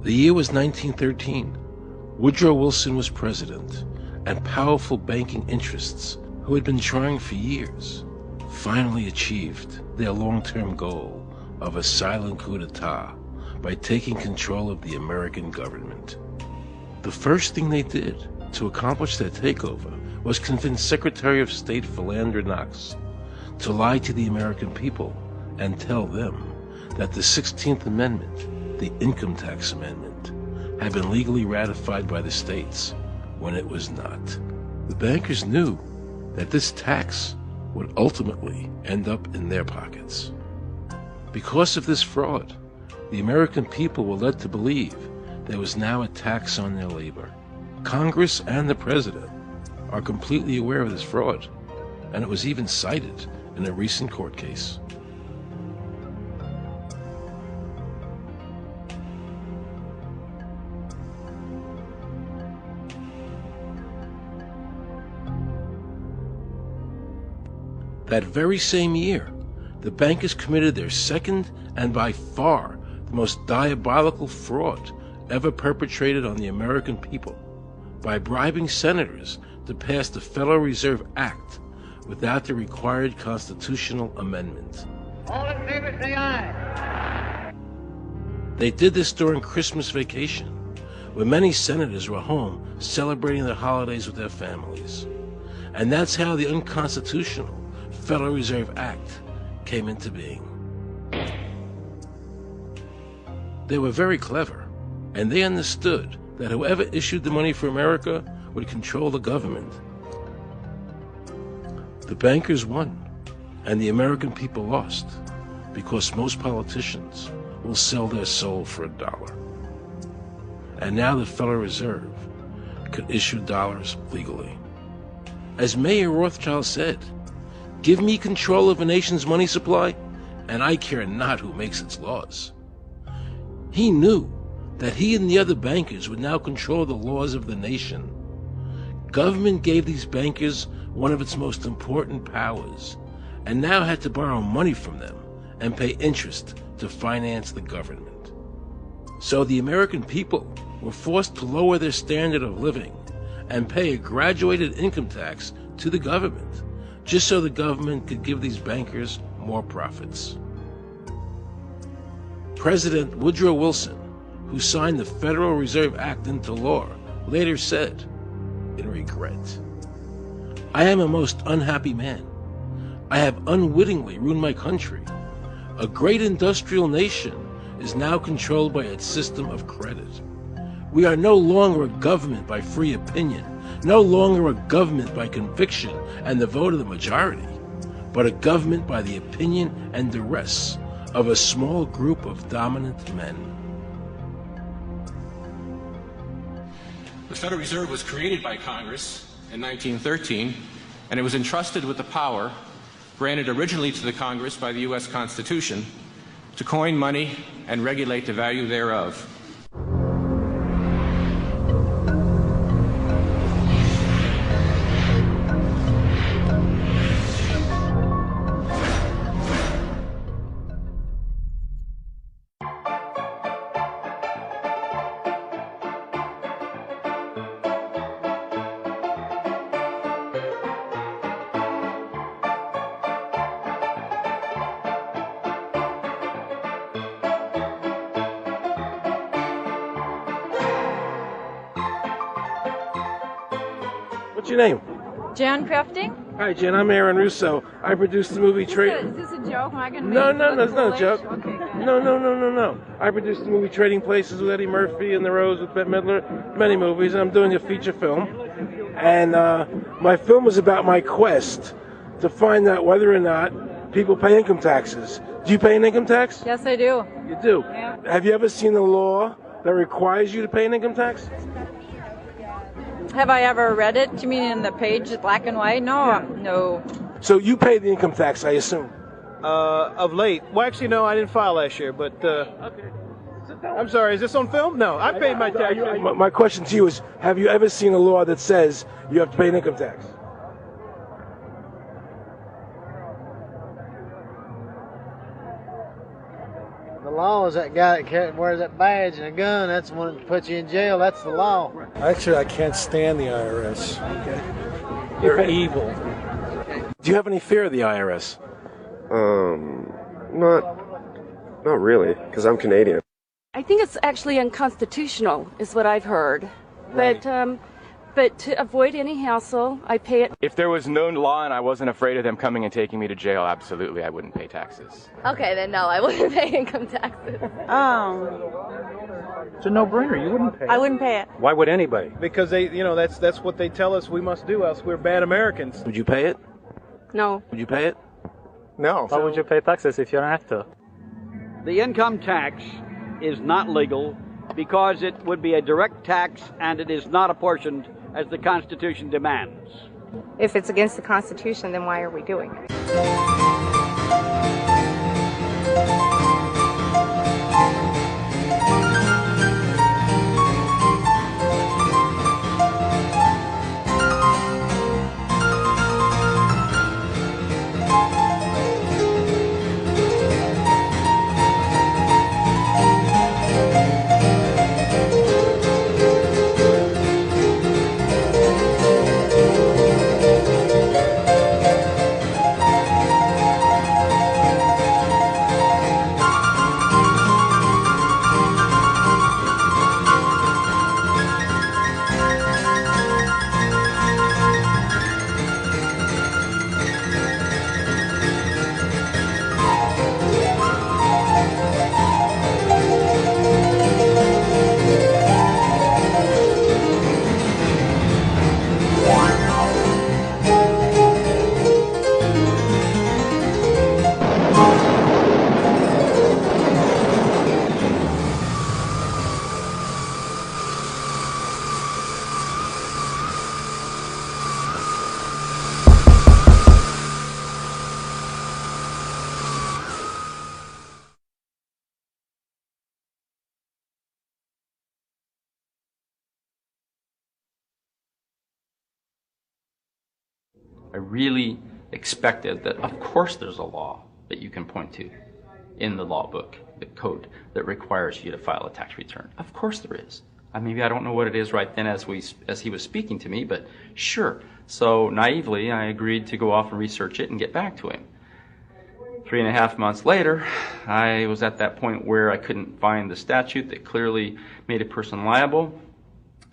The year was 1913. Woodrow Wilson was president, and powerful banking interests, who had been trying for years, finally achieved their long-term goal of a silent coup d'etat by taking control of the American government. The first thing they did to accomplish their takeover was convince Secretary of State Philander Knox to lie to the American people and tell them that the 16th Amendment, the Income Tax Amendment, had been legally ratified by the states when it was not. The bankers knew that this tax would ultimately end up in their pockets. Because of this fraud, the American people were led to believe there was now a tax on their labor. Congress and the President are completely aware of this fraud, and it was even cited in a recent court case. That very same year, the bankers committed their second and by far the most diabolical fraud ever perpetrated on the American people by bribing senators to pass the Federal Reserve Act without the required constitutional amendment. All in favor, say aye. They did this during Christmas vacation, when many senators were home celebrating their holidays with their families. And that's how the unconstitutional Federal Reserve Act came into being. They were very clever, and they understood that whoever issued the money for America would control the government. The bankers won, and the American people lost, because most politicians will sell their soul for $1. And now the Federal Reserve could issue dollars legally. As Mayor Rothschild said, "Give me control of a nation's money supply, and I care not who makes its laws." He knew that he and the other bankers would now control the laws of the nation. Government gave these bankers one of its most important powers, and now had to borrow money from them and pay interest to finance the government. So the American people were forced to lower their standard of living and pay a graduated income tax to the government, just so the government could give these bankers more profits. President Woodrow Wilson, who signed the Federal Reserve Act into law, later said, in regret, "I am a most unhappy man. I have unwittingly ruined my country. A great industrial nation is now controlled by its system of credit. We are no longer a government by free opinion, no longer a government by conviction and the vote of the majority, but a government by the opinion and duress of a small group of dominant men." The Federal Reserve was created by Congress in 1913, and it was entrusted with the power granted originally to the Congress by the U.S. Constitution to coin money and regulate the value thereof. What's your name? Jan Crafting? Hi, Jen. I'm Aaron Russo. I produced the movie Is this a joke? Am I gonna No, make it's not a foolish? joke. Okay, good. No. I produced the movie Trading Places with Eddie Murphy and The Rose with Bette Midler, many movies, and I'm doing a feature film. And my film is about my quest to find out whether or not people pay income taxes. Do you pay an income tax? Yes, I do. You do? Yeah. Have you ever seen a law that requires you to pay an income tax? Have I ever read it? You mean in the page, black and white? No, Yeah. no. So you pay the income tax, I assume? Of late. Well, actually, no, I didn't file last year, but Okay. I'm sorry, is this on film? No, I paid my tax. My question to you is, have you ever seen a law that says you have to pay an income tax? The law is that guy that wears that badge and a gun. That's the one that puts you in jail. That's the law. Actually, I can't stand the IRS. They're evil. Do you have any fear of the IRS? Not really, because I'm Canadian. I think it's actually unconstitutional, is what I've heard. Right. But to avoid any hassle, I pay it. If there was no law and I wasn't afraid of them coming and taking me to jail, absolutely, I wouldn't pay taxes. Okay, then no, I wouldn't pay income taxes. It's a no-brainer. You wouldn't pay it. I wouldn't pay it. Why would anybody? Because that's what they tell us we must do, else we're bad Americans. Would you pay it? No. Would you pay it? No. Why would you pay taxes if you don't have to? The income tax is not legal because it would be a direct tax and it is not apportioned as the Constitution demands. If it's against the Constitution, then why are we doing it? I really expected that, of course, there's a law that you can point to in the law book, the code, that requires you to file a tax return. Of course there is. Maybe I don't know what it is right then as he was speaking to me, but sure. So naively, I agreed to go off and research it and get back to him. 3.5 months later, I was at that point where I couldn't find the statute that clearly made a person liable,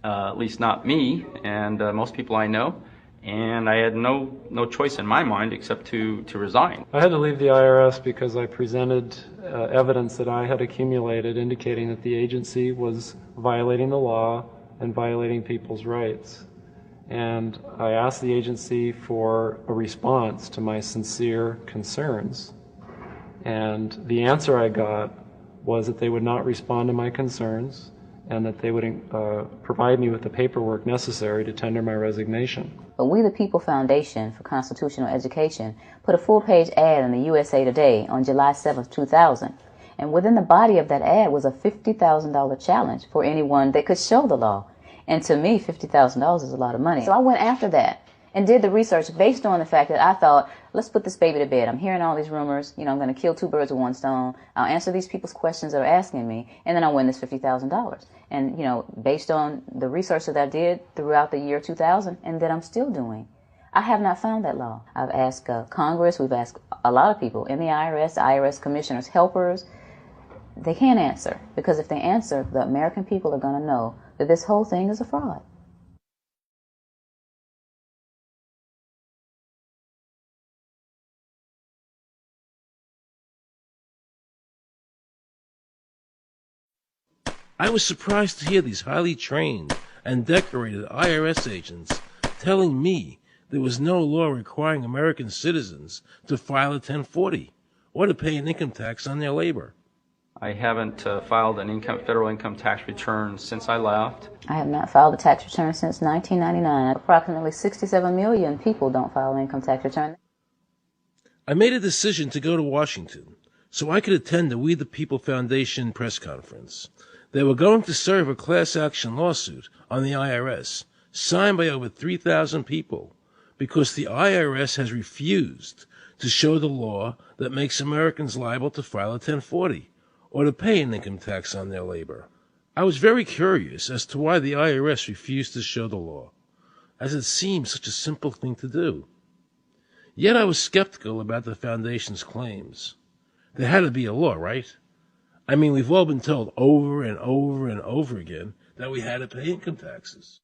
at least not me and most people I know. And I had no choice in my mind except to resign. I had to leave the IRS because I presented evidence that I had accumulated indicating that the agency was violating the law and violating people's rights. And I asked the agency for a response to my sincere concerns. And the answer I got was that they would not respond to my concerns and that they would provide me with the paperwork necessary to tender my resignation. But We the People Foundation for Constitutional Education put a full-page ad in the USA Today on July 7th, 2000. And within the body of that ad was a $50,000 challenge for anyone that could show the law. And to me, $50,000 is a lot of money. So I went after that and did the research based on the fact that I thought, let's put this baby to bed. I'm hearing all these rumors. I'm going to kill 2 birds with 1 stone. I'll answer these people's questions that are asking me, and then I'll win this $50,000. And, based on the research that I did throughout the year 2000 and that I'm still doing, I have not found that law. I've asked Congress. We've asked a lot of people in the IRS commissioners, helpers. They can't answer, because if they answer, the American people are going to know that this whole thing is a fraud. I was surprised to hear these highly trained and decorated IRS agents telling me there was no law requiring American citizens to file a 1040 or to pay an income tax on their labor. I haven't filed an federal income tax return since I left. I have not filed a tax return since 1999. Approximately 67 million people don't file an income tax return. I made a decision to go to Washington so I could attend the We the People Foundation press conference. They were going to serve a class action lawsuit on the IRS, signed by over 3,000 people, because the IRS has refused to show the law that makes Americans liable to file a 1040, or to pay an income tax on their labor. I was very curious as to why the IRS refused to show the law, as it seemed such a simple thing to do. Yet I was skeptical about the Foundation's claims. There had to be a law, right? I mean, we've all been told over and over and over again that we had to pay income taxes.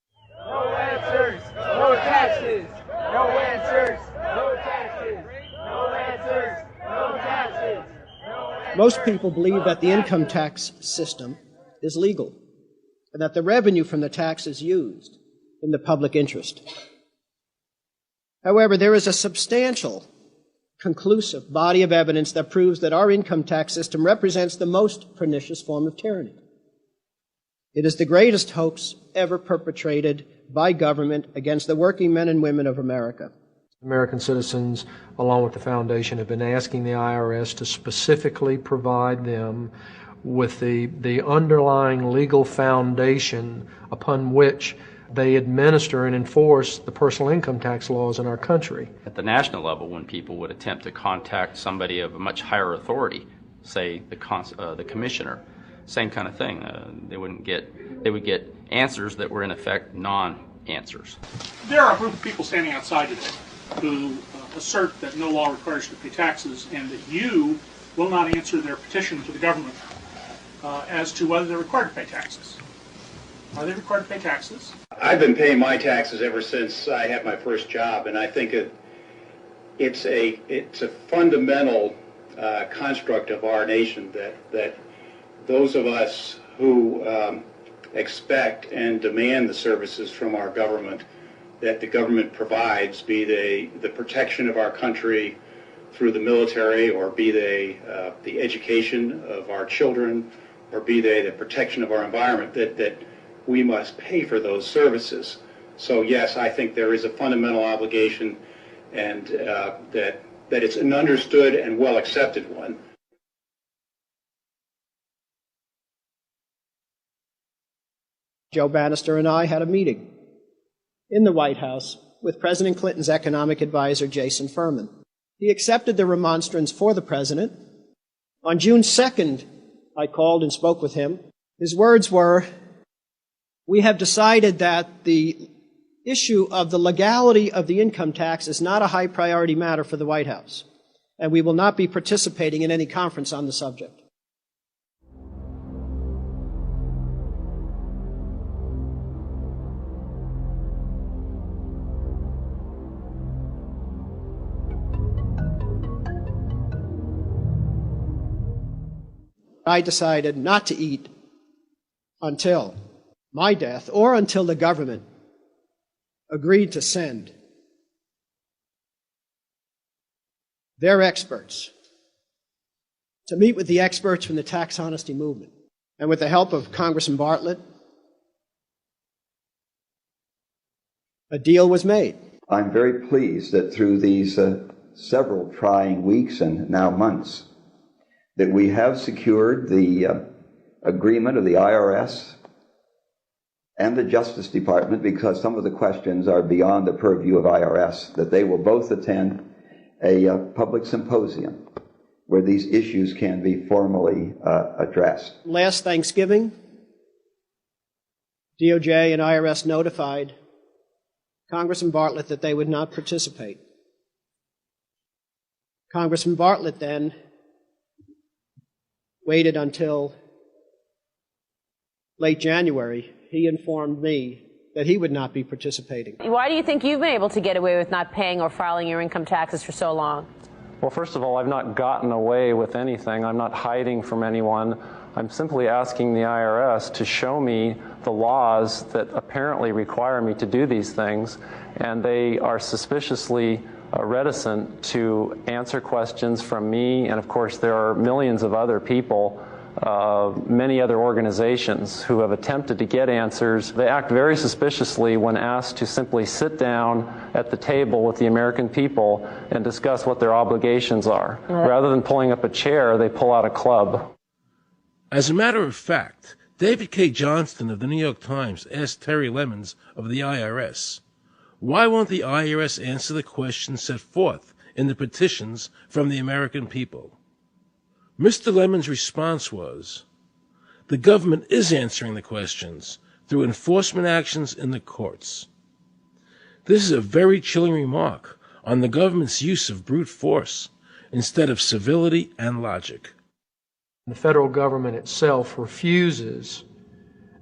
No answers, no taxes. No answers, no taxes. No answers, no taxes. Most people believe that the income tax system is legal and that the revenue from the tax is used in the public interest. However, there is a substantial, conclusive body of evidence that proves that our income tax system represents the most pernicious form of tyranny. It is the greatest hoax ever perpetrated by government against the working men and women of America. American citizens, along with the Foundation, have been asking the IRS to specifically provide them with the underlying legal foundation upon which they administer and enforce the personal income tax laws in our country. At the national level, when people would attempt to contact somebody of a much higher authority, say the commissioner, same kind of thing. They would get answers that were in effect non-answers. There are a group of people standing outside today who assert that no law requires you to pay taxes and that you will not answer their petition to the government as to whether they're required to pay taxes. Are they required to pay taxes? I've been paying my taxes ever since I had my first job, and I think it's a fundamental construct of our nation that those of us who expect and demand the services from our government that the government provides, be they the protection of our country through the military, or be they the education of our children, or be they the protection of our environment, that we must pay for those services. So yes, I think there is a fundamental obligation, and that it's an understood and well accepted one. Joe Bannister and I had a meeting in the White House with President Clinton's economic advisor, Jason Furman. He accepted the remonstrance for the president. On June 2nd, I called and spoke with him. His words were, "We have decided that the issue of the legality of the income tax is not a high priority matter for the White House, and we will not be participating in any conference on the subject." I decided not to eat until my death or until the government agreed to send their experts to meet with the experts from the tax honesty movement. And with the help of Congressman Bartlett, a deal was made. I'm very pleased that through these several trying weeks and now months, that we have secured the agreement of the IRS and the Justice Department, because some of the questions are beyond the purview of IRS, that they will both attend a public symposium where these issues can be formally addressed. Last Thanksgiving, DOJ and IRS notified Congressman Bartlett that they would not participate. Congressman Bartlett then waited until late January. He informed me that he would not be participating. Why do you think you've been able to get away with not paying or filing your income taxes for so long? Well, first of all, I've not gotten away with anything. I'm not hiding from anyone. I'm simply asking the IRS to show me the laws that apparently require me to do these things, and they are suspiciously reticent to answer questions from me. And of course, there are millions of other people, many other organizations who have attempted to get answers. They act very suspiciously when asked to simply sit down at the table with the American people and discuss what their obligations are. Rather than pulling up a chair, they pull out a club. As a matter of fact, David K. Johnston of the New York Times asked Terry Lemons of the IRS, why won't the IRS answer the questions set forth in the petitions from the American people? Mr. Lemon's response was, the government is answering the questions through enforcement actions in the courts. This is a very chilling remark on the government's use of brute force instead of civility and logic. The federal government itself refuses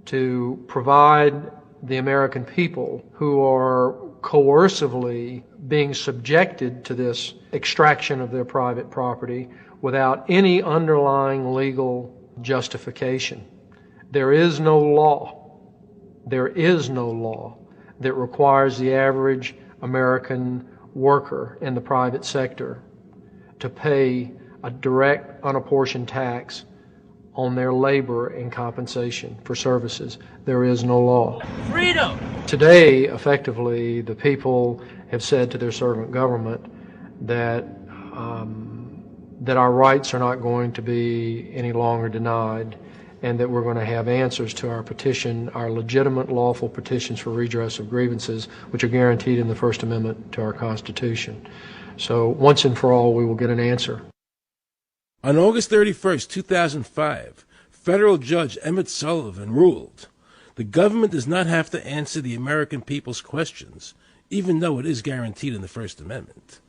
to provide the American people who are coercively being subjected to this extraction of their private property without any underlying legal justification. There is no law that requires the average American worker in the private sector to pay a direct unapportioned tax on their labor and compensation for services. There is no law. Freedom! Today, effectively, the people have said to their servant government that that our rights are not going to be any longer denied, and that we're going to have answers to our petition, our legitimate, lawful petitions for redress of grievances, which are guaranteed in the First Amendment to our Constitution. So once and for all, we will get an answer. On August 31st, 2005, federal judge Emmett Sullivan ruled, the government does not have to answer the American people's questions, even though it is guaranteed in the First Amendment.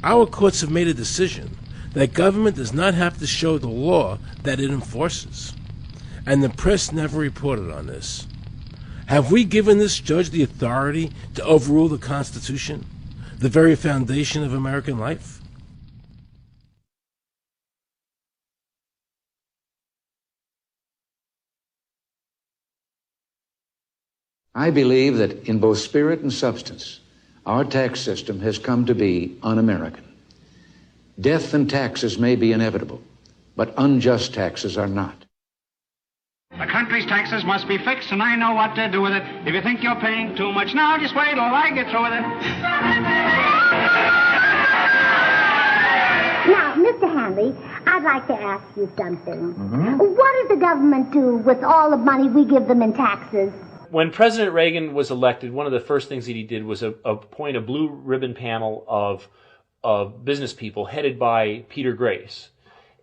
Our courts have made a decision that government does not have to show the law that it enforces. And the press never reported on this. Have we given this judge the authority to overrule the Constitution, the very foundation of American life? I believe that in both spirit and substance, our tax system has come to be un-American. Death and taxes may be inevitable, but unjust taxes are not. The country's taxes must be fixed, and I know what to do with it. If you think you're paying too much now, just wait till I get through with it. Now, Mr. Hanley, I'd like to ask you something. What does the government do with all the money we give them in taxes? When President Reagan was elected, one of the first things that he did was appoint a blue ribbon panel of business people headed by Peter Grace,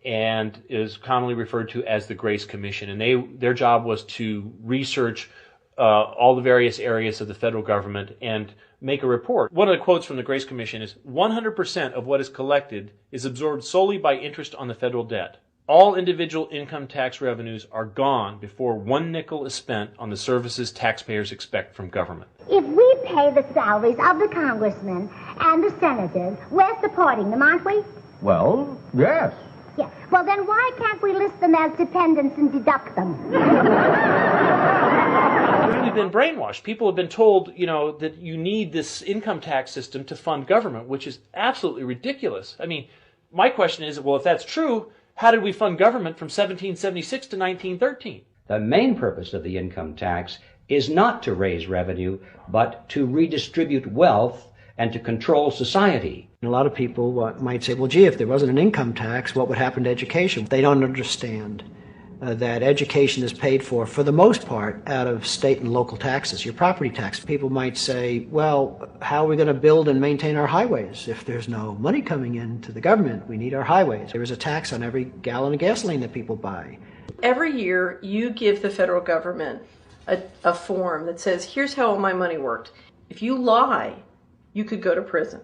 and is commonly referred to as the Grace Commission. And their job was to research all the various areas of the federal government and make a report. One of the quotes from the Grace Commission is, 100% of what is collected is absorbed solely by interest on the federal debt. All individual income tax revenues are gone before 1 nickel is spent on the services taxpayers expect from government. If we pay the salaries of the congressmen and the senators, we're supporting them, aren't we? Well, yes. Yeah. Well, then why can't we list them as dependents and deduct them? We've been brainwashed. People have been told, that you need this income tax system to fund government, which is absolutely ridiculous. I mean, my question is, well, if that's true, how did we fund government from 1776 to 1913? The main purpose of the income tax is not to raise revenue, but to redistribute wealth and to control society. A lot of people might say, well, gee, if there wasn't an income tax, what would happen to education? They don't understand that education is paid for the most part, out of state and local taxes, your property tax. People might say, well, how are we going to build and maintain our highways? If there's no money coming into the government, we need our highways. There is a tax on every gallon of gasoline that people buy. Every year, you give the federal government a form that says, here's how all my money worked. If you lie, you could go to prison.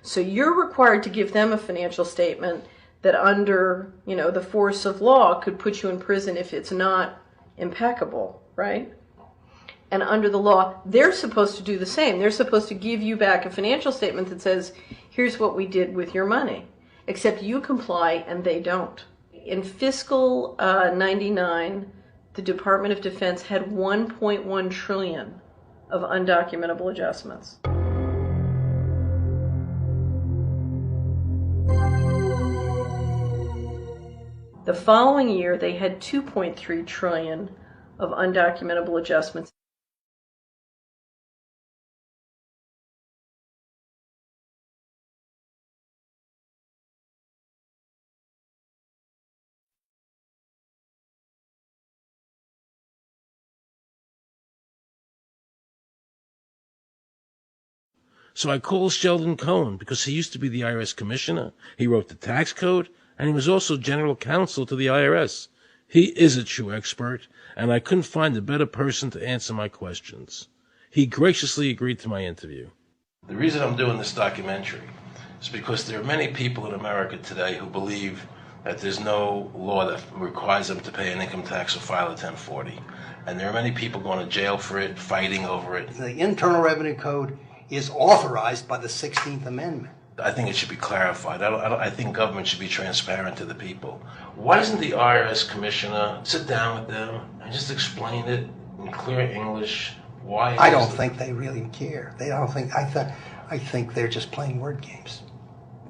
So you're required to give them a financial statement that under, the force of law could put you in prison if it's not impeccable, right? And under the law, they're supposed to do the same. They're supposed to give you back a financial statement that says, here's what we did with your money. Except you comply and they don't. In fiscal 99, the Department of Defense had 1.1 trillion of undocumentable adjustments. The following year, they had 2.3 trillion of undocumentable adjustments. So I called Sheldon Cohen because he used to be the IRS commissioner. He wrote the tax code, and he was also general counsel to the IRS. He is a true expert, and I couldn't find a better person to answer my questions. He graciously agreed to my interview. The reason I'm doing this documentary is because there are many people in America today who believe that there's no law that requires them to pay an income tax or file a 1040. And there are many people going to jail for it, fighting over it. The Internal Revenue Code is authorized by the 16th Amendment. I think it should be clarified. I think government should be transparent to the people. Why doesn't the IRS commissioner sit down with them and just explain it in clear English? Why? I don't think they really care. They don't think. I think they're just playing word games.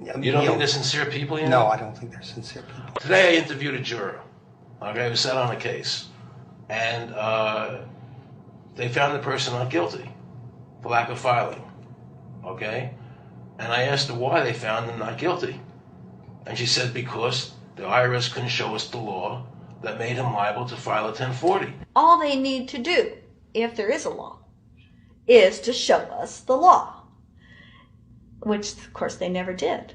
You don't think they're sincere people? No, I don't think they're sincere people. Today I interviewed a juror, who sat on a case, and they found the person not guilty for lack of filing. Okay? And I asked her why they found him not guilty. And she said because the IRS couldn't show us the law that made him liable to file a 1040. All they need to do, if there is a law, is to show us the law, which, of course, they never did.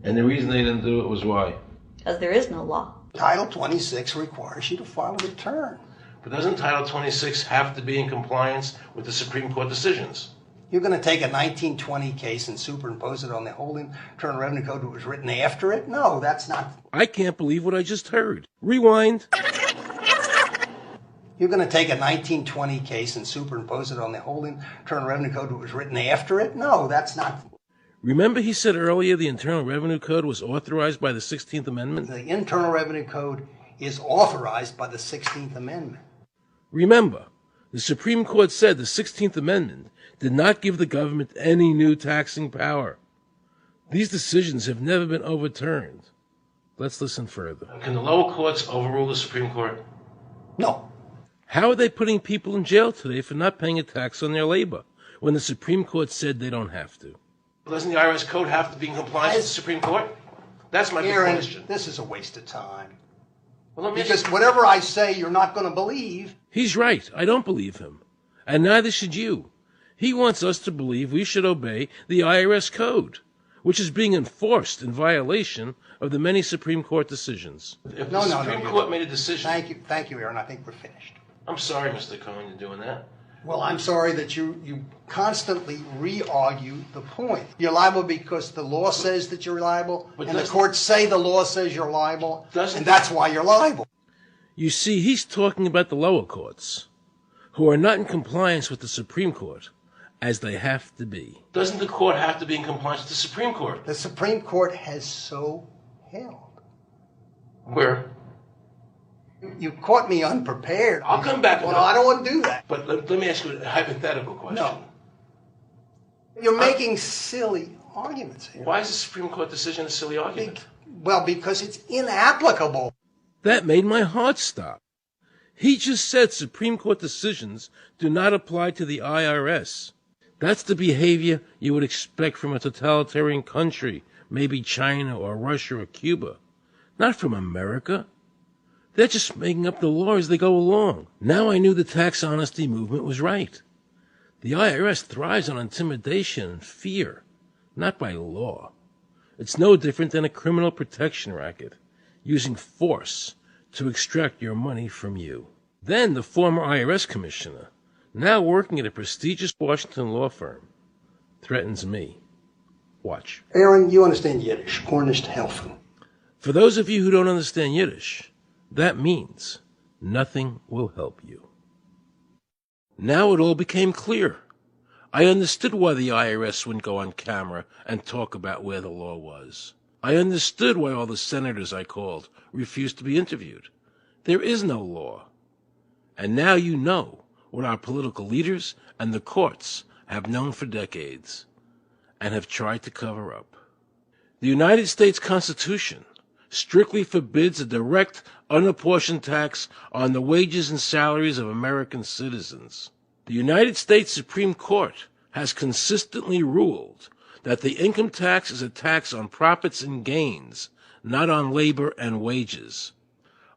And the reason they didn't do it was why? Because there is no law. Title 26 requires you to file a return. But doesn't Title 26 have to be in compliance with the Supreme Court decisions? You're going to take a 1920 case and superimpose it on the whole Internal Revenue Code that was written after it? No, that's not. I can't believe what I just heard. Rewind. You're going to take a 1920 case and superimpose it on the whole Internal Revenue Code that was written after it? No, that's not. Remember he said earlier the Internal Revenue Code was authorized by the 16th Amendment? The Internal Revenue Code is authorized by the 16th Amendment. Remember, the Supreme Court said the 16th Amendment did not give the government any new taxing power. These decisions have never been overturned. Let's listen further. Can the lower courts overrule the Supreme Court? No. How are they putting people in jail today for not paying a tax on their labor when the Supreme Court said they don't have to? Doesn't the IRS code have to be in compliance with the Supreme Court? That's my big question. This is a waste of time. Well, because whatever I say, you're not going to believe. He's right. I don't believe him. And neither should you. He wants us to believe we should obey the IRS code, which is being enforced in violation of the many Supreme Court decisions. If the Supreme Court made a decision... Thank you, Aaron. I think we're finished. I'm sorry, Mr. Cohen, you're doing that. Well, I'm sorry that you constantly re-argue the point. You're liable because the law says that you're liable, and the courts say the law says you're liable, and that's why you're liable. You see, he's talking about the lower courts, who are not in compliance with the Supreme Court, as they have to be. Doesn't the court have to be in compliance with the Supreme Court? The Supreme Court has so held. Where? You caught me unprepared. I'll come back. Well, I don't want to do that. But let me ask you a hypothetical question. No. You're making silly arguments here. Why is the Supreme Court decision a silly argument? Well, because it's inapplicable. That made my heart stop. He just said Supreme Court decisions do not apply to the IRS. That's the behavior you would expect from a totalitarian country, maybe China or Russia or Cuba. Not from America. They're just making up the law as they go along. Now I knew the tax honesty movement was right. The IRS thrives on intimidation and fear, not by law. It's no different than a criminal protection racket, using force to extract your money from you. Then the former IRS commissioner, now working at a prestigious Washington law firm, threatens me. Watch. Aaron, you understand Yiddish. Cornish helfen. For those of you who don't understand Yiddish, that means nothing will help you. Now it all became clear. I understood why the IRS wouldn't go on camera and talk about where the law was. I understood why all the senators I called refused to be interviewed. There is no law. And now you know what our political leaders and the courts have known for decades and have tried to cover up. The United States Constitution strictly forbids a direct, unapportioned tax on the wages and salaries of American citizens. The United States Supreme Court has consistently ruled that the income tax is a tax on profits and gains, not on labor and wages.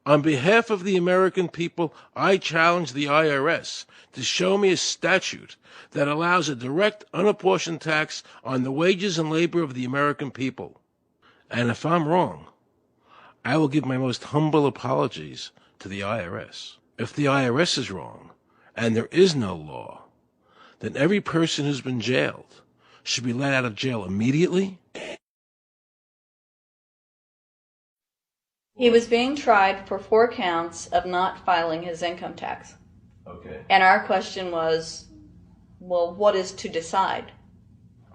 On behalf of the American people, I challenge the IRS to show me a statute that allows a direct, unapportioned tax on the wages and labor of the American people. And if I'm wrong, I will give my most humble apologies to the IRS. If the IRS is wrong, and there is no law, then every person who's been jailed should be let out of jail immediately. He was being tried for 4 counts of not filing his income tax. Okay. And our question was, well, what is to decide?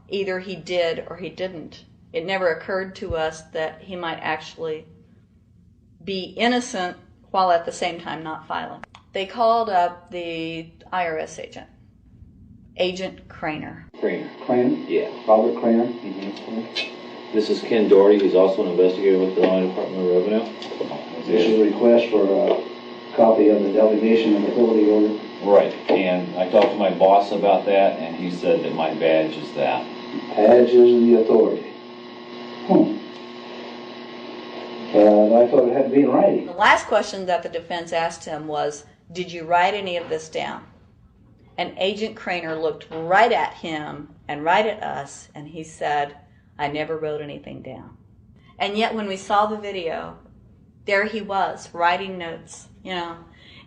Either he did or he didn't. It never occurred to us that he might actually be innocent while at the same time not filing. They called up the IRS agent, Agent Craner. Craner? Yeah. Robert Craner? Mm-hmm. This is Ken Doherty. He's also an investigator with the Illinois Department of Revenue. This is a request for a copy of the delegation and authority order. Right, and I talked to my boss about that, and he said that my badge is that. Badge is the authority. I thought it had to be in writing. The last question that the defense asked him was, did you write any of this down? And Agent Craner looked right at him and right at us, and he said, I never wrote anything down. And yet when we saw the video, there he was, writing notes, you know.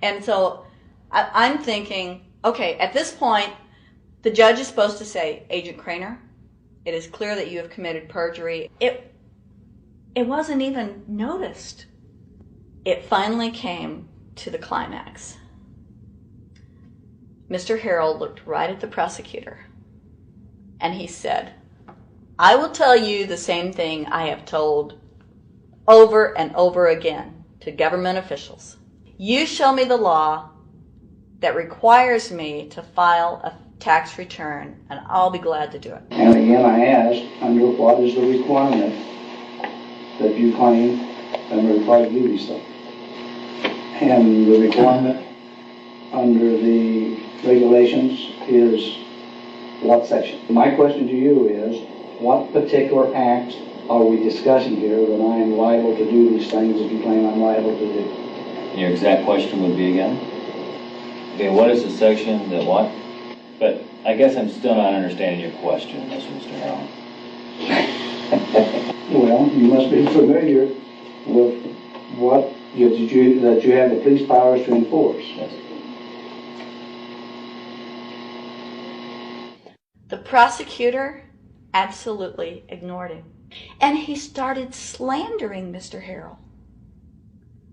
And so I'm thinking, okay, at this point, the judge is supposed to say, Agent Craner, it is clear that you have committed perjury. It wasn't even noticed. It finally came to the climax. Mr. Harrell looked right at the prosecutor, and he said, I will tell you the same thing I have told over and over again to government officials. You show me the law that requires me to file a tax return, and I'll be glad to do it. And again, I asked, under what is the requirement that you claim and are required to do these things? And the requirement under the regulations is what section? My question to you is, what particular act are we discussing here that I am liable to do these things that you claim I'm liable to do? Your exact question would be again? Okay, what is the section that what? But I guess I'm still not understanding your question, Mr. Harrell. Well, you must be familiar with what that you have the police powers to enforce. Yes. The prosecutor absolutely ignored him. And he started slandering Mr. Harrell.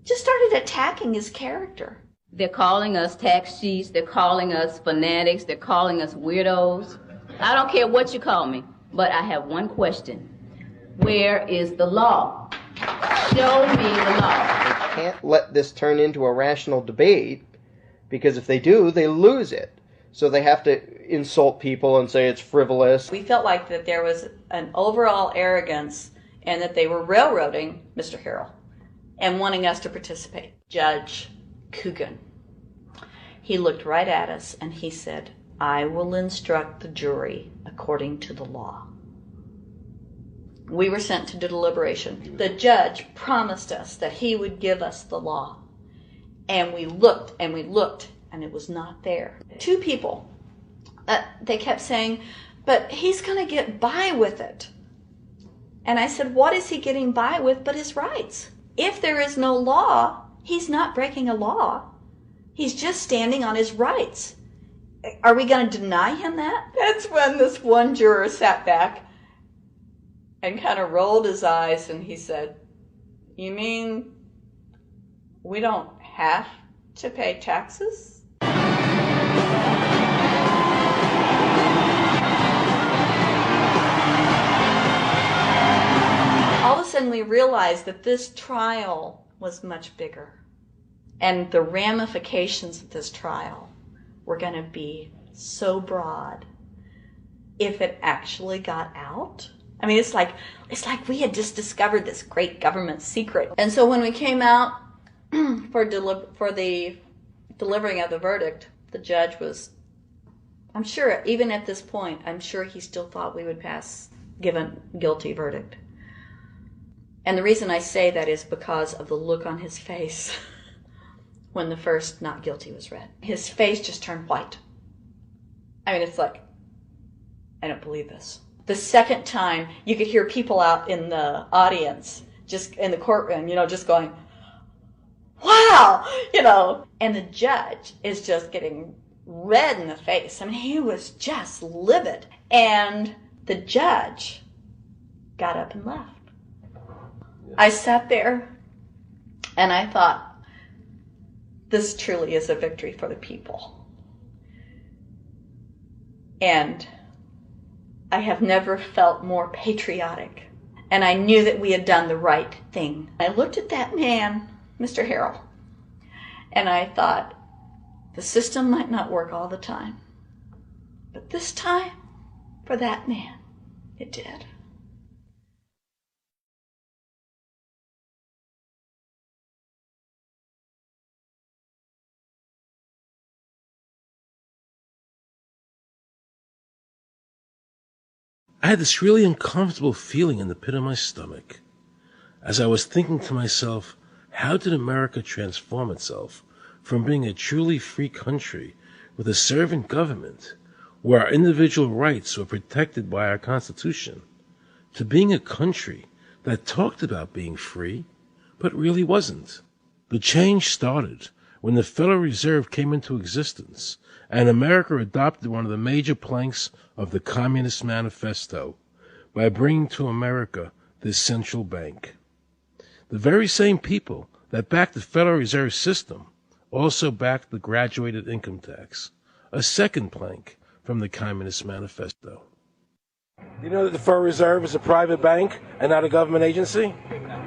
Just started attacking his character. They're calling us tax cheats, they're calling us fanatics, they're calling us weirdos. I don't care what you call me, but I have one question. Where is the law? Show me the law. They can't let this turn into a rational debate, because if they do, they lose it. So they have to insult people and say it's frivolous. We felt like that there was an overall arrogance and that they were railroading Mr. Harrell and wanting us to participate. Judge Coogan, he looked right at us and he said, I will instruct the jury according to the law. We were sent to deliberation. The judge promised us that he would give us the law. And we looked and we looked, and it was not there. 2 people, they kept saying, but he's going to get by with it. And I said, what is he getting by with but his rights? If there is no law, he's not breaking a law. He's just standing on his rights. Are we going to deny him that? That's when this one juror sat back and kind of rolled his eyes and he said, you mean we don't have to pay taxes? All of a sudden we realized that this trial was much bigger. And the ramifications of this trial were going to be so broad if it actually got out. I mean, it's like we had just discovered this great government secret. And so when we came out for the delivering of the verdict, the judge was, I'm sure, even at this point, I'm sure he still thought we would give a guilty verdict. And the reason I say that is because of the look on his face when the first not guilty was read. His face just turned white. I mean, it's like, I don't believe this. The second time, you could hear people out in the audience just in the courtroom, just going, wow, and the judge is just getting red in the face. I mean, he was just livid. And the judge got up and left. I sat there and I thought, this truly is a victory for the people. And I have never felt more patriotic. And I knew that we had done the right thing. I looked at that man, Mr. Harrell, and I thought, the system might not work all the time, but this time, for that man, it did. I had this really uncomfortable feeling in the pit of my stomach as I was thinking to myself, how did America transform itself from being a truly free country with a servant government where our individual rights were protected by our Constitution to being a country that talked about being free but really wasn't? The change started when the Federal Reserve came into existence and America adopted one of the major planks of the Communist Manifesto by bringing to America this central bank. The very same people that backed the Federal Reserve System also backed the graduated income tax, a second plank from the Communist Manifesto. Do you know that the Federal Reserve is a private bank and not a government agency?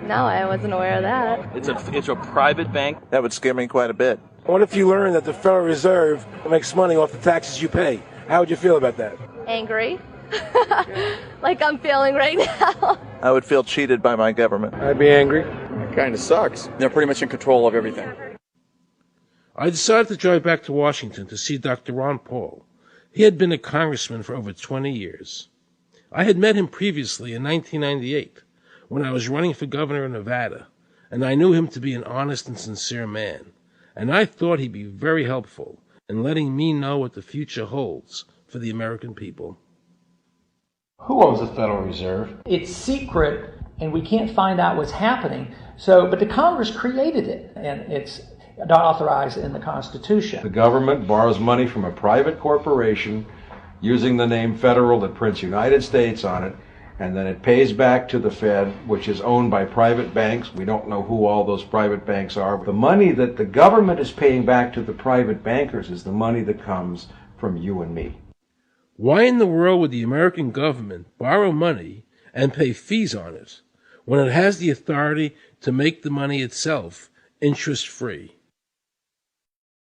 No, I wasn't aware of that. It's a private bank? That would scare me quite a bit. What if you learned that the Federal Reserve makes money off the taxes you pay? How would you feel about that? Angry. Like I'm feeling right now. I would feel cheated by my government. I'd be angry. It kind of sucks. They're pretty much in control of everything. I decided to drive back to Washington to see Dr. Ron Paul. He had been a congressman for over 20 years. I had met him previously in 1998 when I was running for governor of Nevada, and I knew him to be an honest and sincere man, and I thought he'd be very helpful in letting me know what the future holds for the American people. Who owns the Federal Reserve? It's secret, and we can't find out what's happening. But the Congress created it, and it's not authorized in the Constitution. The government borrows money from a private corporation using the name Federal that prints United States on it, and then it pays back to the Fed, which is owned by private banks. We don't know who all those private banks are. The money that the government is paying back to the private bankers is the money that comes from you and me. Why in the world would the American government borrow money and pay fees on it when it has the authority to make the money itself interest-free?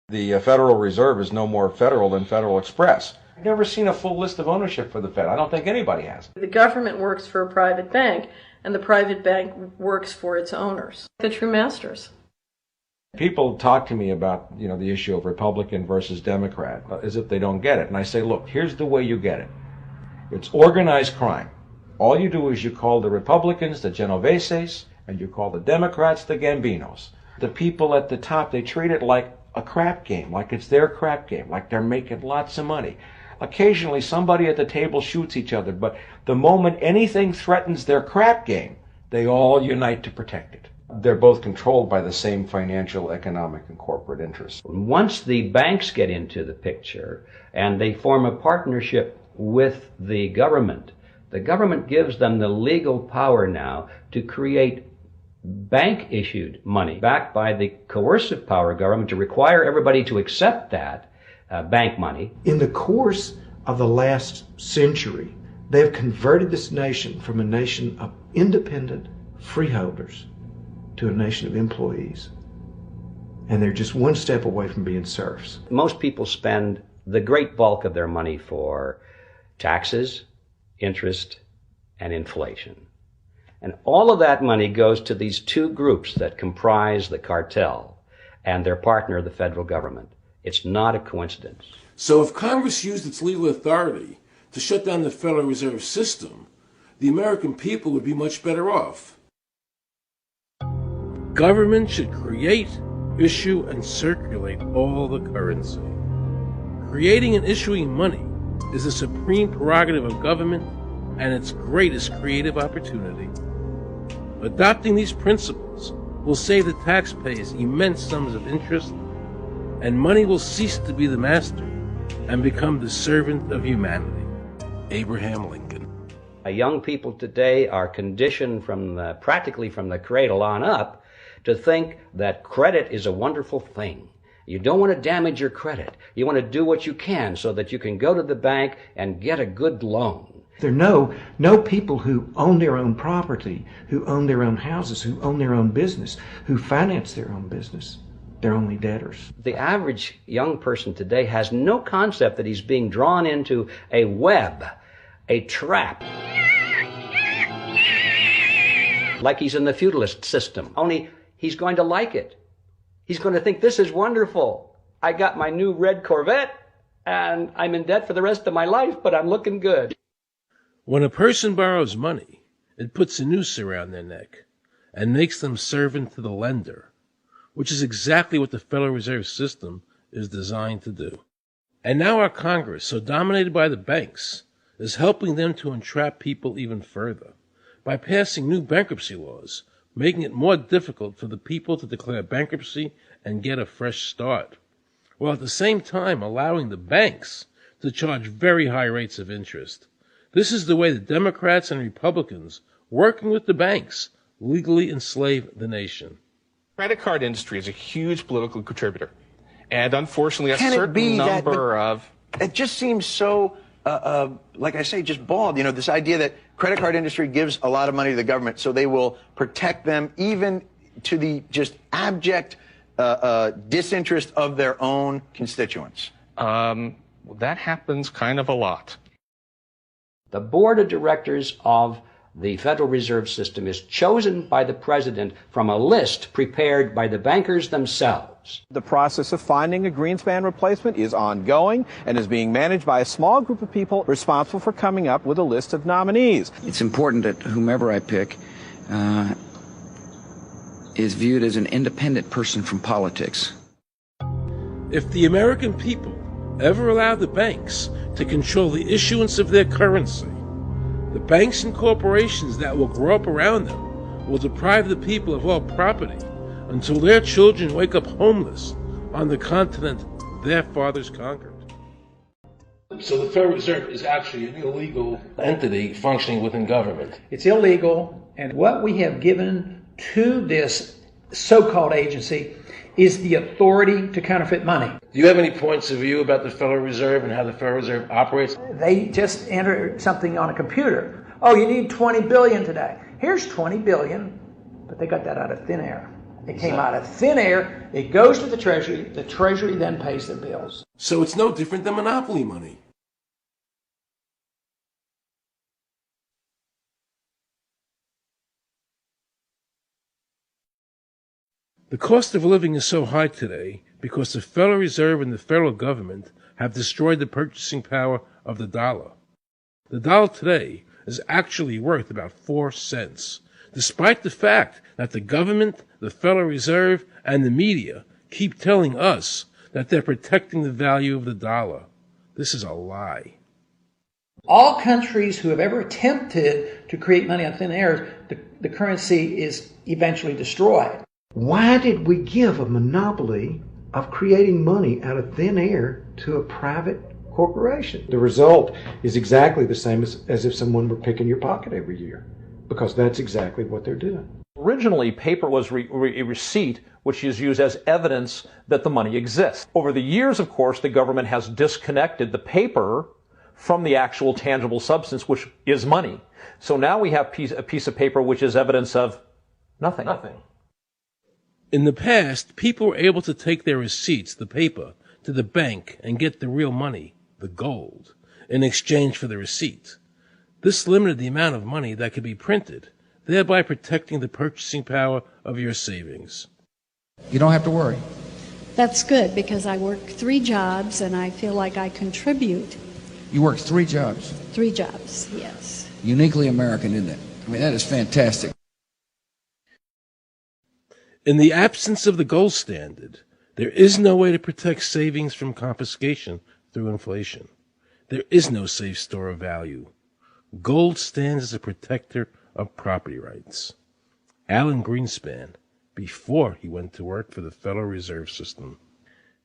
The Federal Reserve is no more federal than Federal Express. I've never seen a full list of ownership for the Fed. I don't think anybody has. The government works for a private bank, and the private bank works for its owners, the true masters. People talk to me about, the issue of Republican versus Democrat, as if they don't get it. And I say, look, here's the way you get it. It's organized crime. All you do is you call the Republicans the Genoveses, and you call the Democrats the Gambinos. The people at the top, they treat it like a crap game, like it's their crap game, like they're making lots of money. Occasionally, somebody at the table shoots each other, but the moment anything threatens their crap game, they all unite to protect it. They're both controlled by the same financial, economic, and corporate interests. Once the banks get into the picture and they form a partnership with the government gives them the legal power now to create bank-issued money backed by the coercive power of government to require everybody to accept that bank money. In the course of the last century, they have converted this nation from a nation of independent freeholders to a nation of employees. And they're just one step away from being serfs. Most people spend the great bulk of their money for taxes, interest, and inflation. And all of that money goes to these two groups that comprise the cartel and their partner, the federal government. It's not a coincidence. So if Congress used its legal authority to shut down the Federal Reserve System, the American people would be much better off. Government should create, issue, and circulate all the currency. Creating and issuing money is the supreme prerogative of government and its greatest creative opportunity. Adopting these principles will save the taxpayers immense sums of interest, and money will cease to be the master and become the servant of humanity. Abraham Lincoln. Young people today are conditioned practically from the cradle on up to think that credit is a wonderful thing. You don't want to damage your credit. You want to do what you can so that you can go to the bank and get a good loan. There are no people who own their own property, who own their own houses, who own their own business, who finance their own business. They're only debtors. The average young person today has no concept that he's being drawn into a web, a trap. Like he's in the feudalist system, only he's going to like it. He's going to think, this is wonderful. I got my new red Corvette, and I'm in debt for the rest of my life, but I'm looking good. When a person borrows money, it puts a noose around their neck and makes them servant to the lender, which is exactly what the Federal Reserve System is designed to do. And now our Congress, so dominated by the banks, is helping them to entrap people even further by passing new bankruptcy laws, making it more difficult for the people to declare bankruptcy and get a fresh start, while at the same time allowing the banks to charge very high rates of interest. This is the way the Democrats and Republicans, working with the banks, legally enslave the nation. Credit card industry is a huge political contributor, and unfortunately a certain number of... It just seems so, like I say, just bald. You know, this idea that credit card industry gives a lot of money to the government so they will protect them even to the just abject disinterest of their own constituents. That happens kind of a lot. The board of directors of the Federal Reserve System is chosen by the president from a list prepared by the bankers themselves. The process of finding a Greenspan replacement is ongoing and is being managed by a small group of people responsible for coming up with a list of nominees. It's important that whomever I pick is viewed as an independent person from politics. If the American people ever allow the banks to control the issuance of their currency, the banks and corporations that will grow up around them will deprive the people of all property until their children wake up homeless on the continent their fathers conquered. So the Federal Reserve is actually an illegal entity functioning within government. It's illegal, and what we have given to this so-called agency is the authority to counterfeit money. Do you have any points of view about the Federal Reserve and how the Federal Reserve operates? They just enter something on a computer. Oh, you need 20 billion today. Here's 20 billion, but they got that out of thin air. It came out of thin air, it goes to the Treasury then pays their bills. So it's no different than monopoly money. The cost of living is so high today because the Federal Reserve and the federal government have destroyed the purchasing power of the dollar. The dollar today is actually worth about 4 cents, despite the fact that the government, the Federal Reserve, and the media keep telling us that they're protecting the value of the dollar. This is a lie. All countries who have ever attempted to create money on thin air, the currency is eventually destroyed. Why did we give a monopoly of creating money out of thin air to a private corporation? The result is exactly the same as if someone were picking your pocket every year, because that's exactly what they're doing. Originally, paper was a receipt which is used as evidence that the money exists. Over the years, of course, the government has disconnected the paper from the actual tangible substance, which is money. So now we have a piece of paper which is evidence of nothing. In the past, people were able to take their receipts, the paper, to the bank and get the real money, the gold, in exchange for the receipt. This limited the amount of money that could be printed, thereby protecting the purchasing power of your savings. You don't have to worry. That's good, because I work 3 jobs and I feel like I contribute. You work 3 jobs? 3 jobs, yes. Uniquely American, isn't it? I mean, that is fantastic. In the absence of the gold standard, there is no way to protect savings from confiscation through inflation. There is no safe store of value. Gold stands as a protector of property rights. Alan Greenspan, before he went to work for the Federal Reserve System.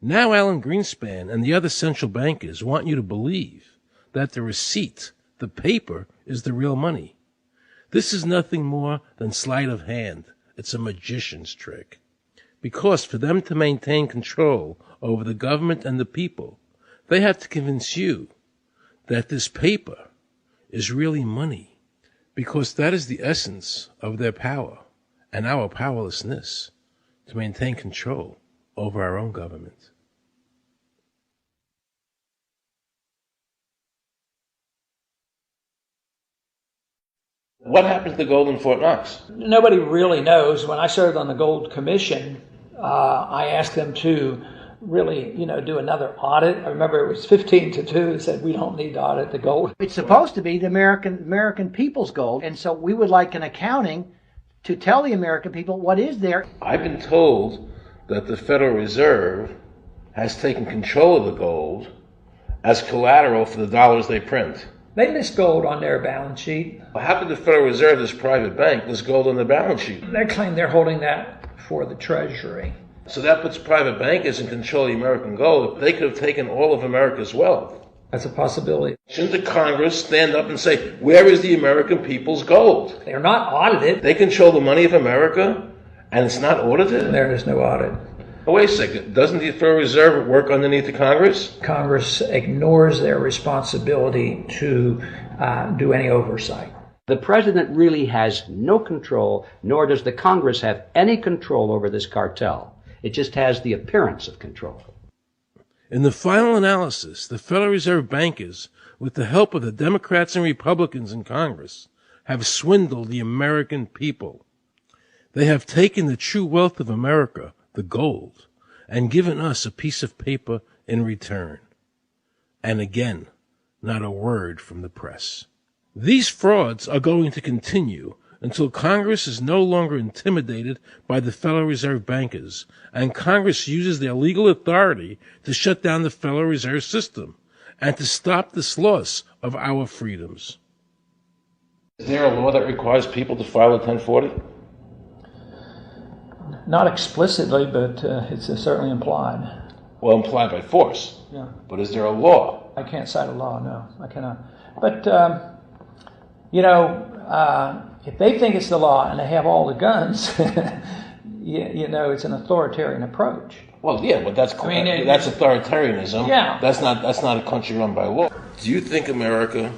Now Alan Greenspan and the other central bankers want you to believe that the receipt, the paper, is the real money. This is nothing more than sleight of hand. It's a magician's trick. Because for them to maintain control over the government and the people, they have to convince you that this paper is really money. Because that is the essence of their power and our powerlessness to maintain control over our own government. What happened to the gold in Fort Knox? Nobody really knows. When I served on the Gold Commission, I asked them to really, do another audit. I remember it was 15-2. They said, we don't need to audit the gold. It's supposed to be the American people's gold, and so we would like an accounting to tell the American people what is there. I've been told that the Federal Reserve has taken control of the gold as collateral for the dollars they print. They list gold on their balance sheet. How could the Federal Reserve, this private bank, list gold on the balance sheet? They claim they're holding that for the Treasury. So that puts private bankers in control of the American gold. They could have taken all of America's wealth. That's a possibility. Shouldn't the Congress stand up and say, where is the American people's gold? They're not audited. They control the money of America, and it's not audited? There is no audit. Oh, wait a second. Doesn't the Federal Reserve work underneath the Congress? Congress ignores their responsibility to do any oversight. The president really has no control, nor does the Congress have any control over this cartel. It just has the appearance of control. In the final analysis, the Federal Reserve bankers, with the help of the Democrats and Republicans in Congress, have swindled the American people. They have taken the true wealth of America, the gold, and given us a piece of paper in return. And again, not a word from the press. These frauds are going to continue until Congress is no longer intimidated by the Federal Reserve bankers, and Congress uses their legal authority to shut down the Federal Reserve System and to stop this loss of our freedoms. Is there a law that requires people to file a 1040? Not explicitly, but it's certainly implied. Well, implied by force. Yeah. But is there a law? I can't cite a law, no. I cannot. But, if they think it's the law and they have all the guns, it's an authoritarian approach. Well, yeah, but that's authoritarianism. Yeah. That's not a country run by law. Do you think America